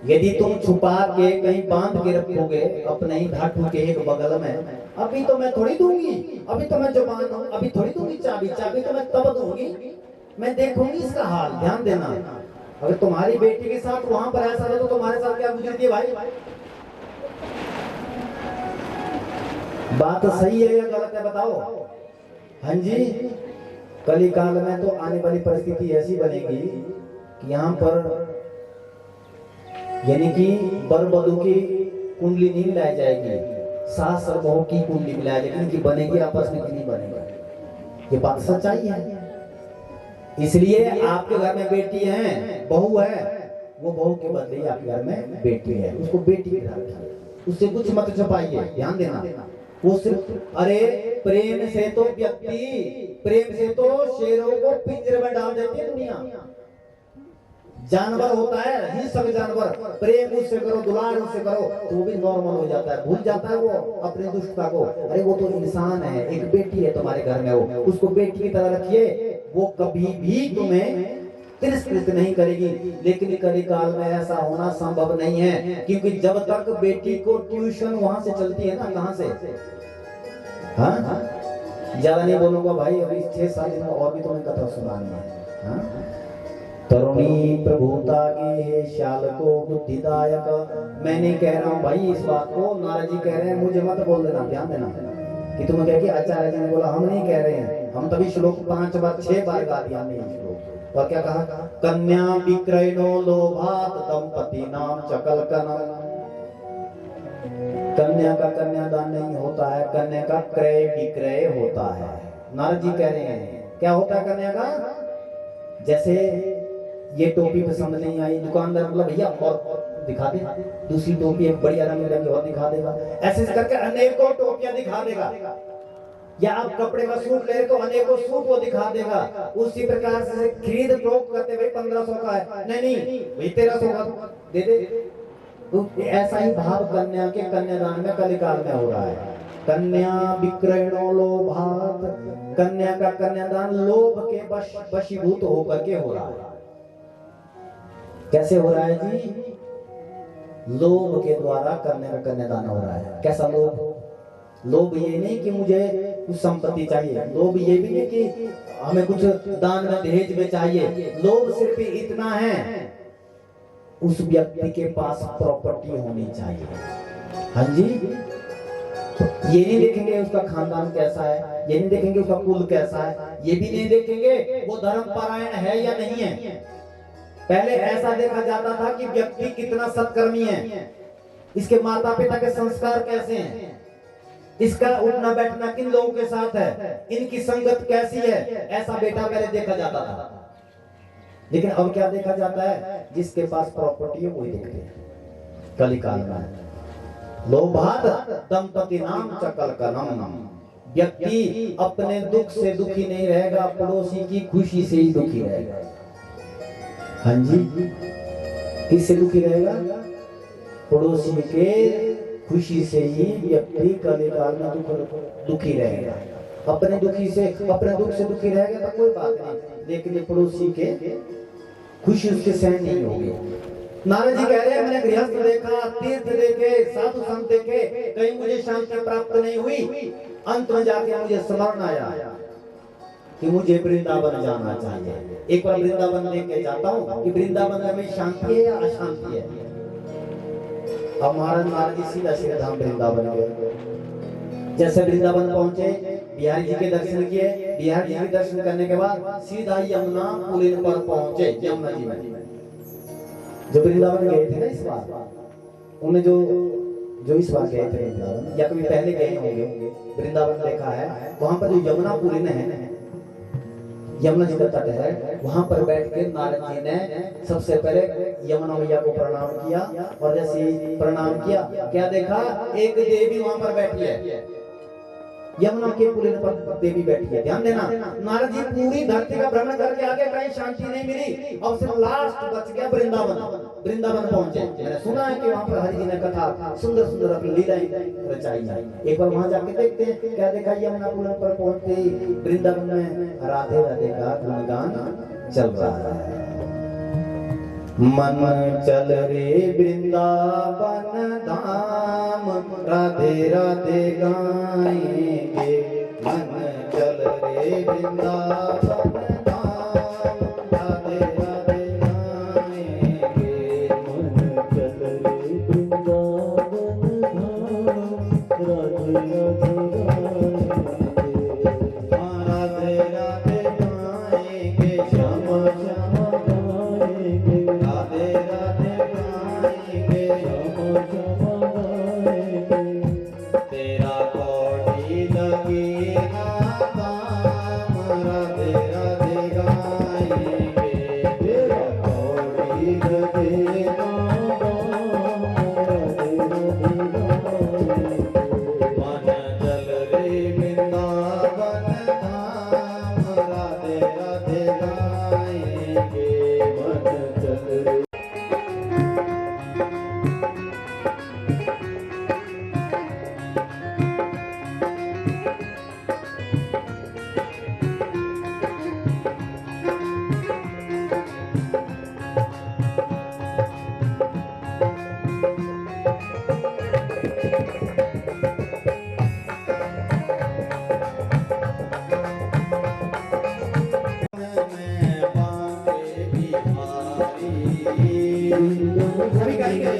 यदि तुम छुपा के कहीं बांध के रखोगे अपने ही धातु के एक बगल में, अभी तो मैं थोड़ी दूंगी, अभी तो मैं जवान हूं, अभी थोड़ी दूंगी चाबी तो मैं तब दूंगी, मैं देखूंगी इसका हाल। ध्यान देना, अगर तुम्हारी बेटी के साथ वहां पर ऐसा है तो तुम्हारे साथ क्या गुजरती है भाई? बात सही है या गलत है बताओ? हाँ जी, कलिकाल में तो आने वाली परिस्थिति ऐसी बनेगी कि यहाँ पर यानी कि बर वधू की कुंडली नहीं मिलाई जाएगी, सास और बहू की कुंडली मिलाई जाएगी, इनकी बनेगी आपस में नहीं बनेगी। ये बात सच्चाई है। इसलिए आपके घर में बेटी है, बहू है, वो बहू के बदले आपके घर में बेटी है, उसको बेटी की तरह रखिए, उससे कुछ मत छुपाइए। ध्यान देना, वो सिर्फ अरे प्रेम से तो व्यक्ति, प्रेम से तो शेरों को पिंजरे में डाल देती है दुनिया। जानवर होता है हिंसक जानवर, प्रेम उससे करो, दुलार उससे करो तो वो भी नॉर्मल हो जाता है, भूल जाता है वो अपनी दुष्टता को। अरे वो तो इंसान है, एक बेटी है तुम्हारे घर में, वो उसको बेटी की तरह रखिए, वो कभी भी तुम्हें तिरस्कृत नहीं करेगी। लेकिन कलिकाल में ऐसा होना संभव नहीं है, क्योंकि जब तक बेटी को ट्यूशन वहां से चलती है ना, कहां से? हाँ, ज्यादा नहीं बोलूंगा भाई, अभी 6 साल में और भी तुम्हें कथा सुनानी है। हाँ? तरुणी प्रभुता के श्याल को बुद्धिदायक। मैं नहीं कह रहा हूँ भाई इस बात को, नारद जी कह रहे हैं, मुझे मत बोल देना। ध्यान देना कि तुम कह के आचार्य जी ने बोला, हम नहीं कह रहे हैं, हम तभी श्लोक 5 बार 6 बार गा दिया हमने श्लोक। और क्या कहा? कन्या विक्रयणो लोभात दंपति नाम चकलकनम। कन्या का कन्यादान नहीं होता है, कन्या का क्रय विक्रय होता है। नारद जी कह रहे हैं क्या होता है कन्या का? जैसे ये टोपी पसंद नहीं आई, दुकानदार बोला भैया और दिखा दे, दूसरी टोपी एक बढ़िया रंग बिरंगी और दिखा देगा, ऐसे करके अनेकों टोपियां दिखा देगा। या आप कपड़े का सूट ले तो अनेकों सूट वो दिखा देगा। उसी प्रकार से खरीद फरोख्त करते भाई 1500 का है, नहीं भाई 1300 का दे दे। तो ऐसा ही भाव कन्या के कन्यादान में कलिकाल में हो रहा है। कन्या विक्रयणो लोभात, कन्या का कन्यादान लोभ के वशीभूत होकर के हो रहा है। कैसे हो रहा है जी? लोभ के द्वारा कन्या का कन्यादान हो रहा है। कैसा लोभ? लोभ ये नहीं कि मुझे कुछ संपत्ति चाहिए, लोभ ये भी नहीं कि हमें कुछ दान में दहेज में चाहिए। लोभ सिर्फ इतना है, उस व्यक्ति के पास प्रॉपर्टी होनी चाहिए। हाँ जी, ये नहीं देखेंगे उसका खानदान कैसा है, ये नहीं देखेंगे उसका कुल कैसा है, ये भी नहीं देखेंगे वो धर्म परायण है या नहीं है। पहले ऐसा देखा जाता था कि व्यक्ति कितना सत्कर्मी है, इसके माता पिता के संस्कार कैसे हैं, इसका उठना बैठना किन लोगों के साथ है, इनकी संगत कैसी है, ऐसा बेटा पहले देखा जाता था। लेकिन अब क्या देखा जाता है? जिसके पास प्रॉपर्टी है वही देखते हैं। कलिकाल में लोभात दंपति नाम चकलकनम, व्यक्ति अपने दुख से दुखी नहीं रहेगा, पड़ोसी की खुशी से ही दुखी रहेगा। हाँ जी, किससे दुखी रहेगा? पड़ोसी के खुशी से ही व्यक्ति कल काल में दुखी रहेगा। अपने दुख से दुखी रहेगा तो कोई बात नहीं, लेकिन पड़ोसी के खुशी उसके सहन नहीं होगी। नारद जी कह रहे हैं, मैंने गृहस्थ देखा, तीर्थ देखे, साधु संत देखे, कहीं मुझे शांति प्राप्त नहीं हुई। अंत में जाके मुझे स्मरण आया कि मुझे वृंदावन जाना चाहिए। एक बार वृंदावन लेके जाता हूँ कि वृंदावन में शांति है या अशांति है। अब महाराज नारद जी सीधा धाम वृंदावन गए। जैसे वृंदावन पहुंचे, बिहारी जी के दर्शन किए। बिहारी जी के दर्शन करने के बाद सीधा यमुना पुलिन पर पहुंचे। यमुना जी में जो वृंदावन गए थे ना इस बार, उन्हें जो इस बार गए थे वृंदावन या कभी पहले गए होंगे, वृंदावन देखा है, वहां पर जो यमुना पुलिन है, यमुना जी का तट है, वहां पर बैठ के नारद जी ने सबसे पहले यमुना मैया को प्रणाम किया। और जैसे प्रणाम किया, क्या देखा? एक देवी वहां पर बैठी है, यमुना के पुलिन पर देवी बैठी है। ध्यान देना, नारद जी पूरी धरती का भ्रमण करके आगे कहीं शांति नहीं मिली और सिर्फ लास्ट बच गया वृंदावन। वृंदावन पहुंचे, मैंने सुना है कि वहां पर हरि जी ने कथा सुंदर सुंदर अपनी लीलाएं रचाई। एक बार वहां जाके देखते हैं क्या देखा। यमुना पुलिन पर पहुंचते ही वृंदावन में राधे राधे का गुणगान चल रहा है। मन चल रे वृंदावन धाम, राधे राधे गाएंगे। मन चल रे वृंदावन धाम, राधे राधे गाएंगे। मन चल रे वृंदावन धाम, राधे राधे गाएंगे। राधे राधे गाएंगे, श्याम श्याम गाएंगे। राधे राधे गाएंगे, श्याम श्याम गाएंगे। तेरा कोटि लगेगा दाम, राधे राधे गाएंगे। तेरा कोटि लगेगा दाम, राधे राधे गाएंगे। मन चल रे वृंदावन धाम, राधे राधे गाएंगे। मन चल रे सभी गाएंगे।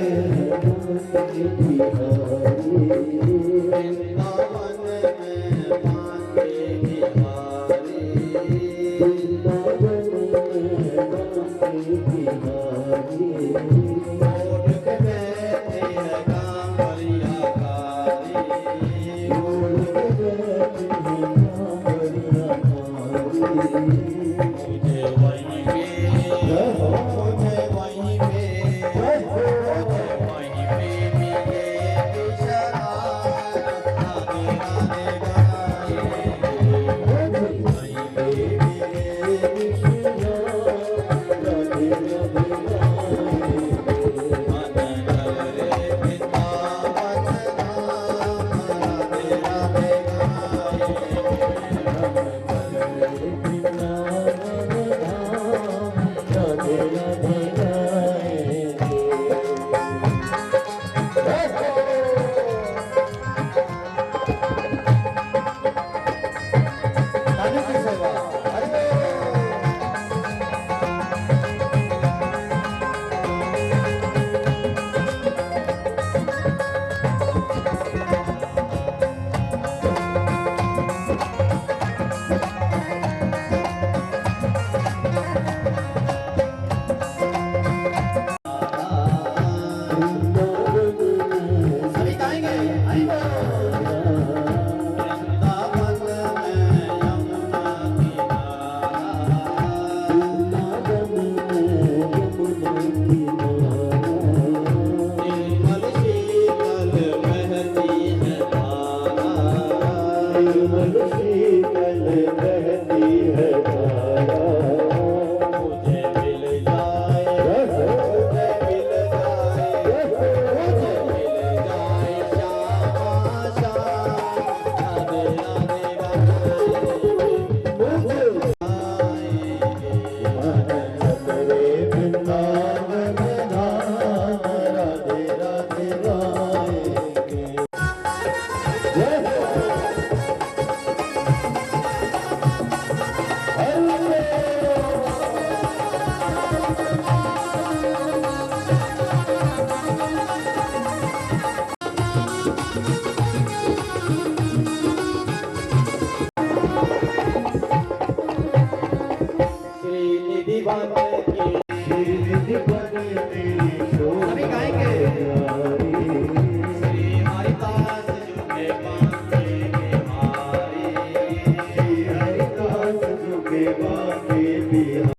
सभी गाएंगे। श्री हरिदास झूमे बांके बिहारी, श्री हरिदास झूमे बांके बिहारी।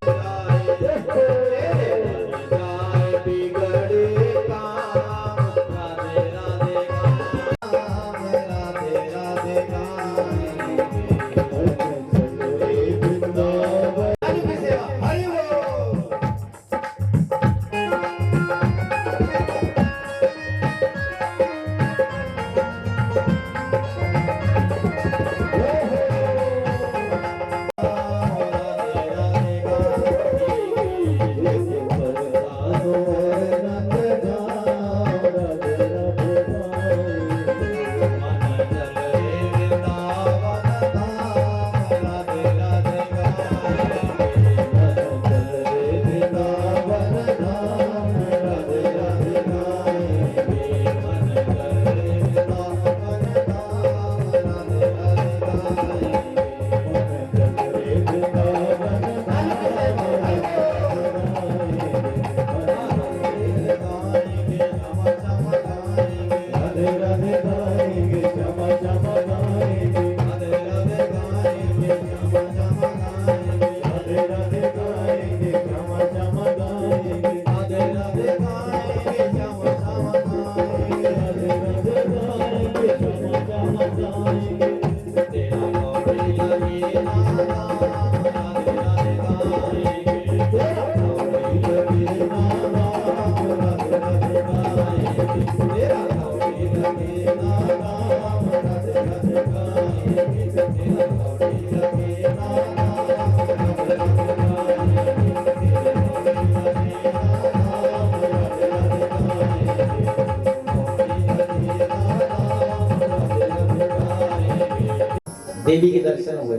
देवी के दर्शन हुए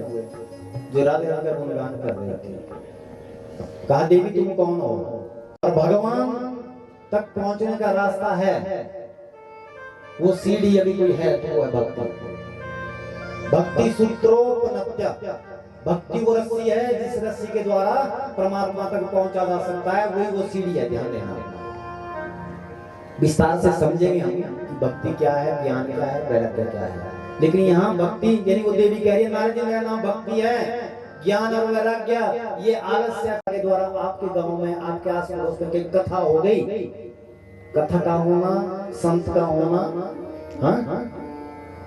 जो राधे राधे गुणगान कर रहे थे। कहा देवी तुम कौन हो? और भगवान तक पहुंचने का रास्ता है, वो सीढ़ी अभी कोई है तो वो है भक्ति। भक्ति सूत्रोपनत्य, भक्ति वो रस्सी है जिस रस्सी के द्वारा परमात्मा तक पहुंचा जा सकता है, वही वो सीढ़ी है। ध्यान देना, विस्तार से समझेंगे हम कि भक्ति क्या है, ज्ञान क्या है, वैराग्य क्या है। लेकिन यहाँ भक्ति यानी वो देवी कह रही है नारद जी मेरा नाम भक्ति है, ज्ञान और वैराग्य ये आलस्य के द्वारा आपके गांव में आपके आस पड़ोस में कथा हो गई। कथा का होना, संत का होना, हाँ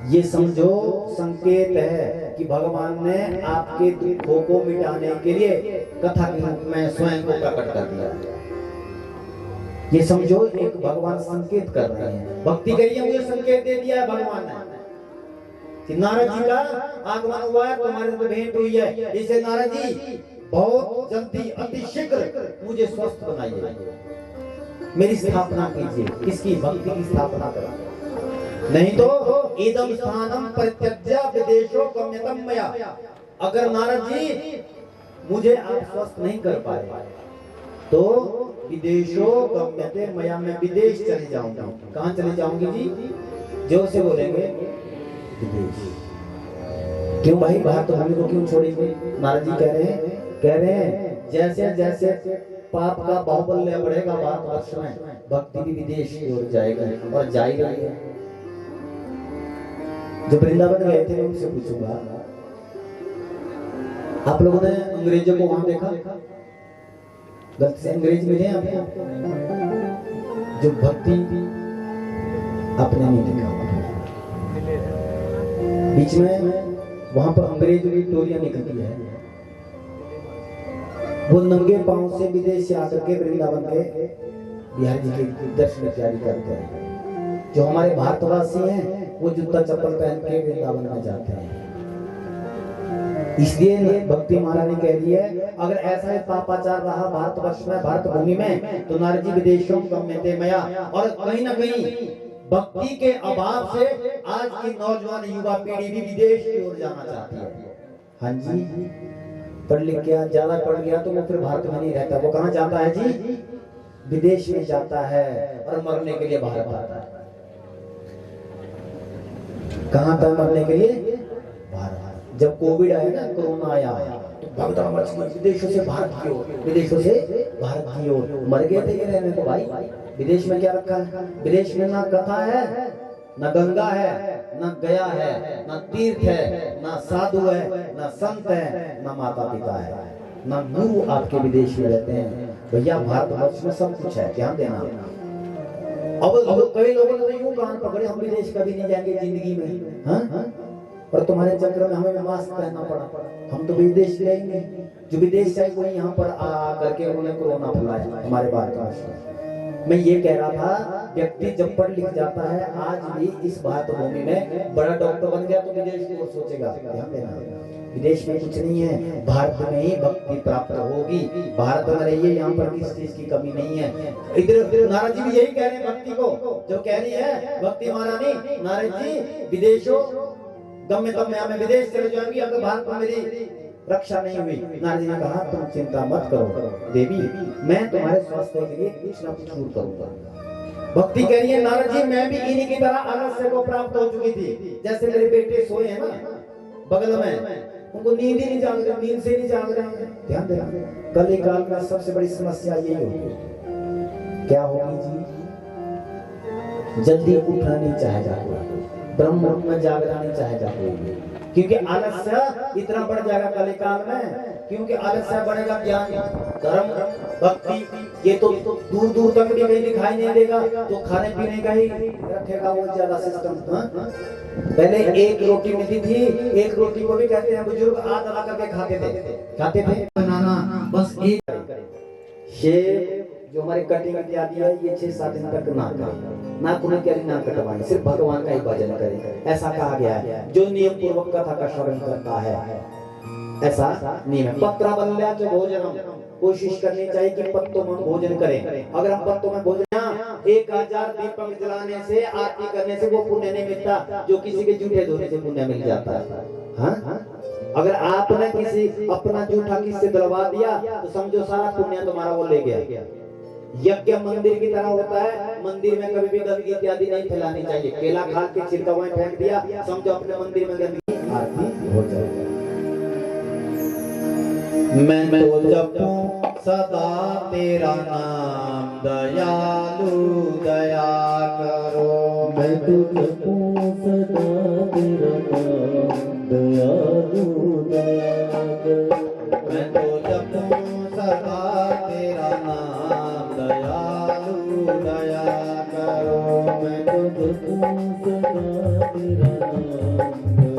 ये समझो संकेत है कि भगवान ने आपके दुखों को मिटाने के लिए कथा के रूप में स्वयं को प्रकट कर दिया। ये समझो एक भगवान संकेत कर रहे हैं। भक्ति करिए, मुझे संकेत दे दिया है भगवान ने कि नारद जी का आगमन हुआ है, तुम्हारे से भेंट हुई है, इसे नारद जी बहुत जल्दी अति शीघ्र मुझे स्वस्थ बनाइए, मेरी स्थापना कीजिए। किसकी? भक्ति की स्थापना करा, नहीं तो इदम स्थानम परित्यज्य विदेशो गम्यतम मया। अगर नारद जी मुझे आप स्वस्थ नहीं कर पाए तो विदेशो गम्यते मया, मैं विदेश चले जाऊंगा। कहां चले जाऊंगी जी? जो से बोलेंगे विदेश। क्यों भाई, बाहर तो हमें को क्यों छोड़ेंगे? नारद जी कह रहे हैं जैसे जैसे पाप का बाहुबल्य बढ़ेगा भारतवर्ष में, भक्ति भी विदेश की ओर जाएगा और जा ही रही है। जो वृंदावन गए थे उनसे पूछूंगा, आप लोगों ने अंग्रेजों को वहां देखा? गलती से अंग्रेज मिले आपको? जो भक्ति आपने नहीं देखा। बीच में वहां पर अंग्रेज विक्टोरिया निकलती है, वो नंगे पांव से विदेश से आकर के वृंदावन के बिहारी जी के दर्शन तैयारी करते हैं। जो हमारे भारतवासी हैं वो जूता चप्पल पहन के वृंदावन में जाते हैं। इसलिए भक्ति महारानी कह रही है अगर ऐसा ही पापाचार रहा भारतवर्ष में, भारत भूमि में, तो नारद जी विदेशों गम्यते मया। और कहीं ना कहीं भक्ति के अभाव से आज की नौजवान युवा पीढ़ी भी विदेश की ओर जाना चाहती है। हाँ जी, पढ़ लिख गया, ज्यादा पढ़ गया तो वो फिर भारत में नहीं रहता, वो कहाँ जाता है जी? विदेश में जाता है और मरने के लिए भारत आता है। कहाँ था मरने के लिए? भारत। जब कोविड आया ना, कोरोना आया, तो भगदड़ मच गई, विदेशों से भारत की ओर, विदेशों से भारत की ओर। मर गए थे ये रहने को भाई। विदेश में क्या रखा है? विदेश में ना कथा है, ना गंगा है, ना गया है, ना तीर्थ है, ना साधु है, ना संत है, ना माता पिता है, ना गुरु आपके विदेश में रहते हैं। भैया भारतवर्ष में सब कुछ है, ध्यान देना। अब कई लोगों ने यूं कान पकड़े, हम विदेश कभी नहीं जाएंगे जिंदगी में, हाँ? और तुम्हारे चक्र में हमें मास्क पहनना पड़ा। हम तो विदेश गए ही नहीं, जो विदेश से कोई यहाँ पर आ करके उन्होंने कोरोना फैलाया हमारे भारतवर्ष में। मैं ये कह रहा था, व्यक्ति जब पढ़ लिख जाता है, आज भी इस भारत भूमि में बड़ा डॉक्टर बन गया तो विदेश की ओर सोचेगा, ध्यान देना। विदेश में कुछ नहीं है, भारत में ही भक्ति प्राप्त होगी। भारत में रहिए, यहाँ पर किसी चीज की कमी नहीं है। इधर नारद जी भी यही कह रहे हैं भक्ति को, जो कह रही है भक्ति महारानी नारद जी, विदेशों गम्य तब में हमें विदेश चले जाएंगी अगर भारत में मेरी रक्षा नहीं हुई। नारद जी ने कहा तुम चिंता मत करो देवी, मैं तुम्हारे स्वास्थ्य के लिए कुछ ना कुछ जरूर करूंगा। भक्ति कह रही है नारद जी, मैं भी इन्हीं की तरह आलस्य को प्राप्त हो चुकी थी। जैसे मेरे बेटे सोए हैं ना बगल में, उनको नींद ही नहीं जाग रही, नींद से नहीं जाग रहे हैं। ध्यान देना, कल काल में सबसे बड़ी समस्या यही होगी। क्या होगी जी? जल्दी उठना नहीं चाहेगा, ब्रह्म मुहूर्त में जागना नहीं चाहेगा, क्योंकि आलस्य इतना बढ़ जाएगा कल काल में। क्योंकि आलस्य बढ़ेगा, ज्ञान धर्म भक्ति ये तो दूर दूर तक भी कहीं दिखाई नहीं देगा, तो खाने पीने का ही रखेगा वो ज्यादा सिस्टम। पहले एक रोटी मिलती थी, एक रोटी को भी कहते हैं बुजुर्ग आधा करके खाते थे बनाना बस एक शेर जो हमारी कटिंग इत्यादि है, ये 6-7 दिन तक ना करें, ना कुन करें, ना कटवाएं, सिर्फ भगवान का ही भजन करें। ऐसा कहा गया है। जो नियम पूर्वक कथा का श्रवण करता है, ऐसा नियम है। पत्रा बल्ल्या जो भोजन, कोशिश करनी चाहिए कि पत्तों में भोजन करें। अगर हम पत्तों में भोजन 1000 दीपक जलाने से, आरती करने से वो पुण्य नहीं मिलता जो किसी के जूठे धोने से पुण्य मिल जाता है। हाँ? अगर आपने किसी अपना जूठा किससे दलवा दिया तो समझो सारा पुण्य तुम्हारा वो ले गया। यज्ञ मंदिर की तरह होता है, मंदिर में कभी भी गंदगी इत्यादि नहीं फैलानी चाहिए। केला खा के छिलका वहीं फेंक दिया, समझो अपने मंदिर में गंदगी, आरती हो जाएगी। मैं तो जपूं सदा तेरा नाम, दयालु दया करो। मैं तो जपूं सदा तेरा नाम, दयालु दया करो। मैं तो जपूं सदा तेरा नाम, दयालु दया करो। मैं तो जपूं सदा तेरा नाम, दयालु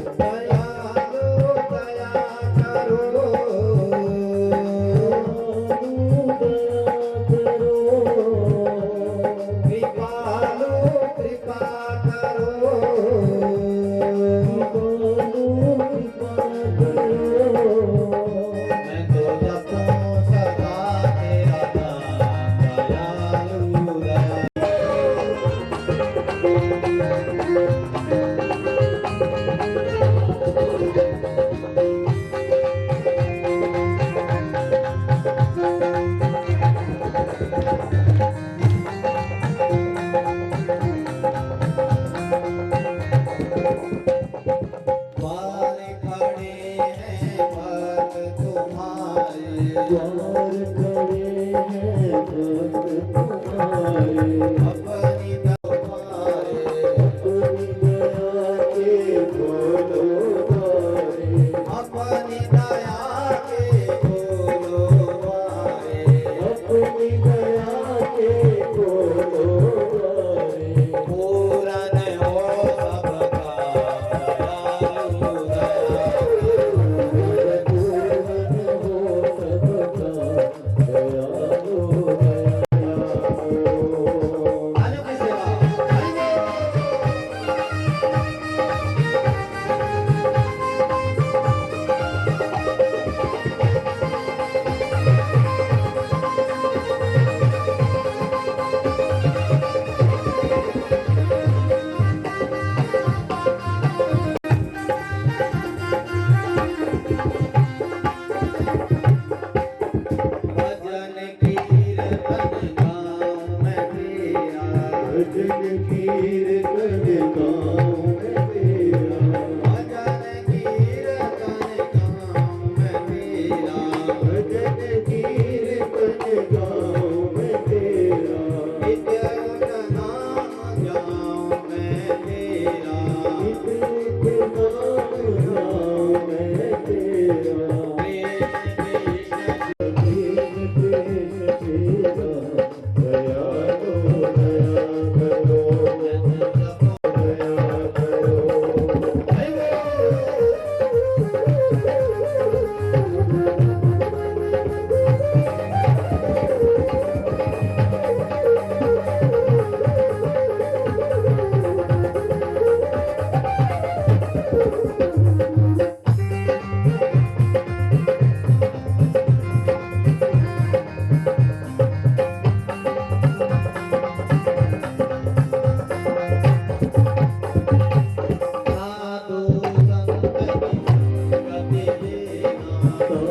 दया करो।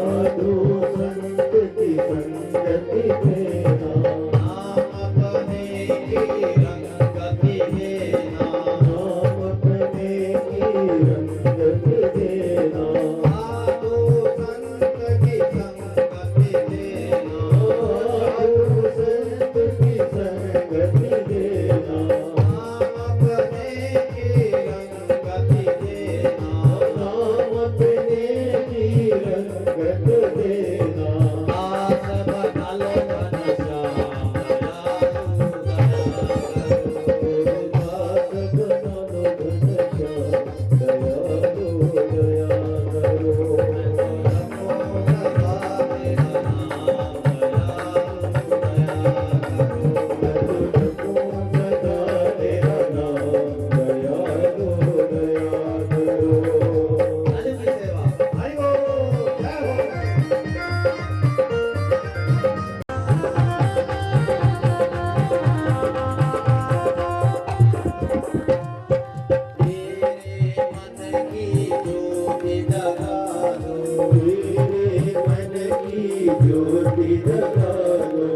साधु संत की संगति देना, नाम अपने की रंगति देना, नाम अपने की रंगति देना, साधु संत की संगति देना, साधु संत की संगति देना, नाम अपने की रंगति देना, नाम अपने की रंगत देना, दास बदल घन श्याम दयालु दास बना लो घनश्याम, दयालु दया करो, सदा तेरा नाम दयालु दया करो। मेरे मन की ज्योति जगा दो, मेरे मन की ज्योति कृपा करो,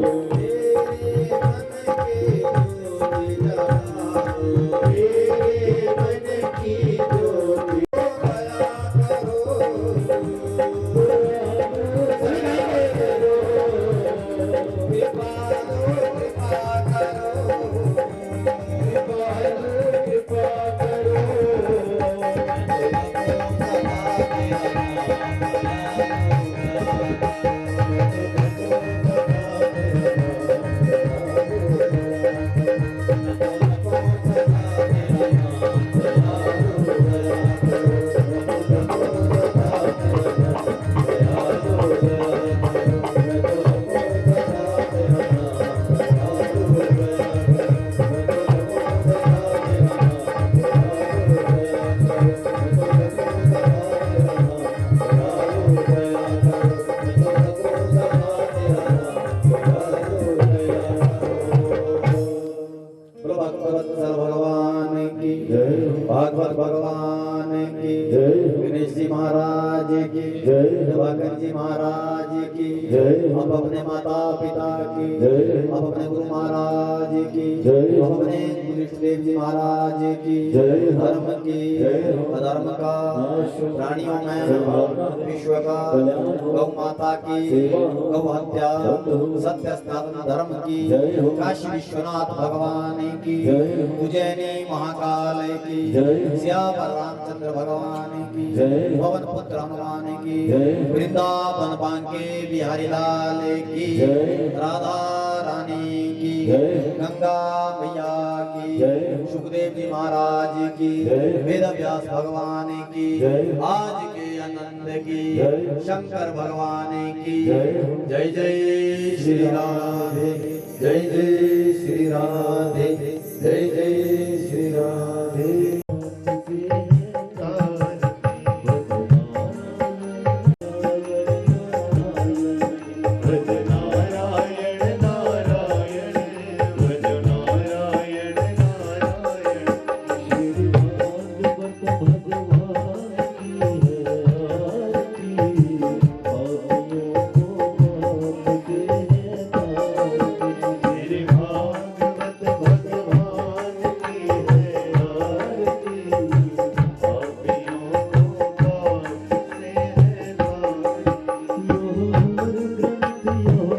भगवान की जय, भागवत भगवान की जय, गणेश जी महाराज की जय, दिवाकर जी महाराज की जय, अब अपने माता पिता की जय, अब अपने गुरु महाराज की जय, अब अपने गुरुदेव जी महाराज की जय, धर्म की जय, अधर्म का नाश, प्राणियों में सद्भावना, विश्व का कल्याण, गौ माता की सेवा, गौ हत्या बंधु, सत्य स्थापना धर्म की जय हो, काशी विश्वनाथ भगवान की जय हो, उज्जैनी महाकाल की जय, श्यावर रामचंद्र भगवान की जय, पवन पुत्र हनुमान की जय, वृंदावन बांके बिहारी लाल की जय, राधा रानी की जय, गंगा मैया की जय, सुखदेव जी महाराज की जय, वेद व्यास भगवान की जय, आज के आनंद की जय, शंकर भगवान की जय, जय जय श्री राधे जय जय श्री राधे जय जय श्री राधे भज नारायण नारायण, भज नारायण नारायण, श्री भागवत भगवान की है आरती, पापियों को माफ के तारती, श्री भागवत भगवान की है आरती, पापियों को पाप से है तारती, योर ग्रंथ योर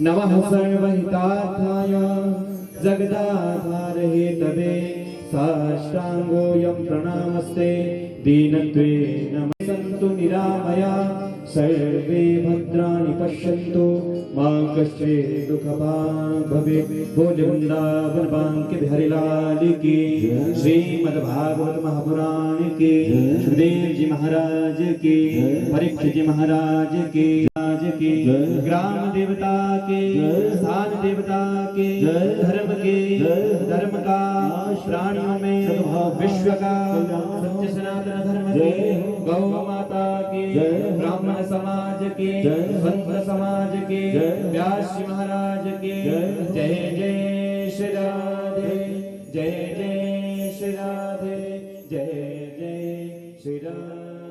नमः सर्वहितार्थाय जगदाधारहेतवे साष्टांगोऽयं प्रणामस्ते दीनत्वे नमः सन्तु निरामया सर्वे भद्राणि पश्यन्तु मा कश्चित् दुःखभाग् भवेत् भोजवृन्दावन बांके बिहारी लाल की श्रीमद्भागवत महापुराण की सुखदेव जी महाराज की परीक्षित जी महाराज की ग्राम देवता के स्थान देवता के धर्म का प्राणियों में विश्व का सत्य सनातन धर्म के गौ माता की ब्राह्मण समाज के संत समाज के व्यास जी महाराज के जय जय श्री राधे जय जय श्री राधे जय जय श्री राधे।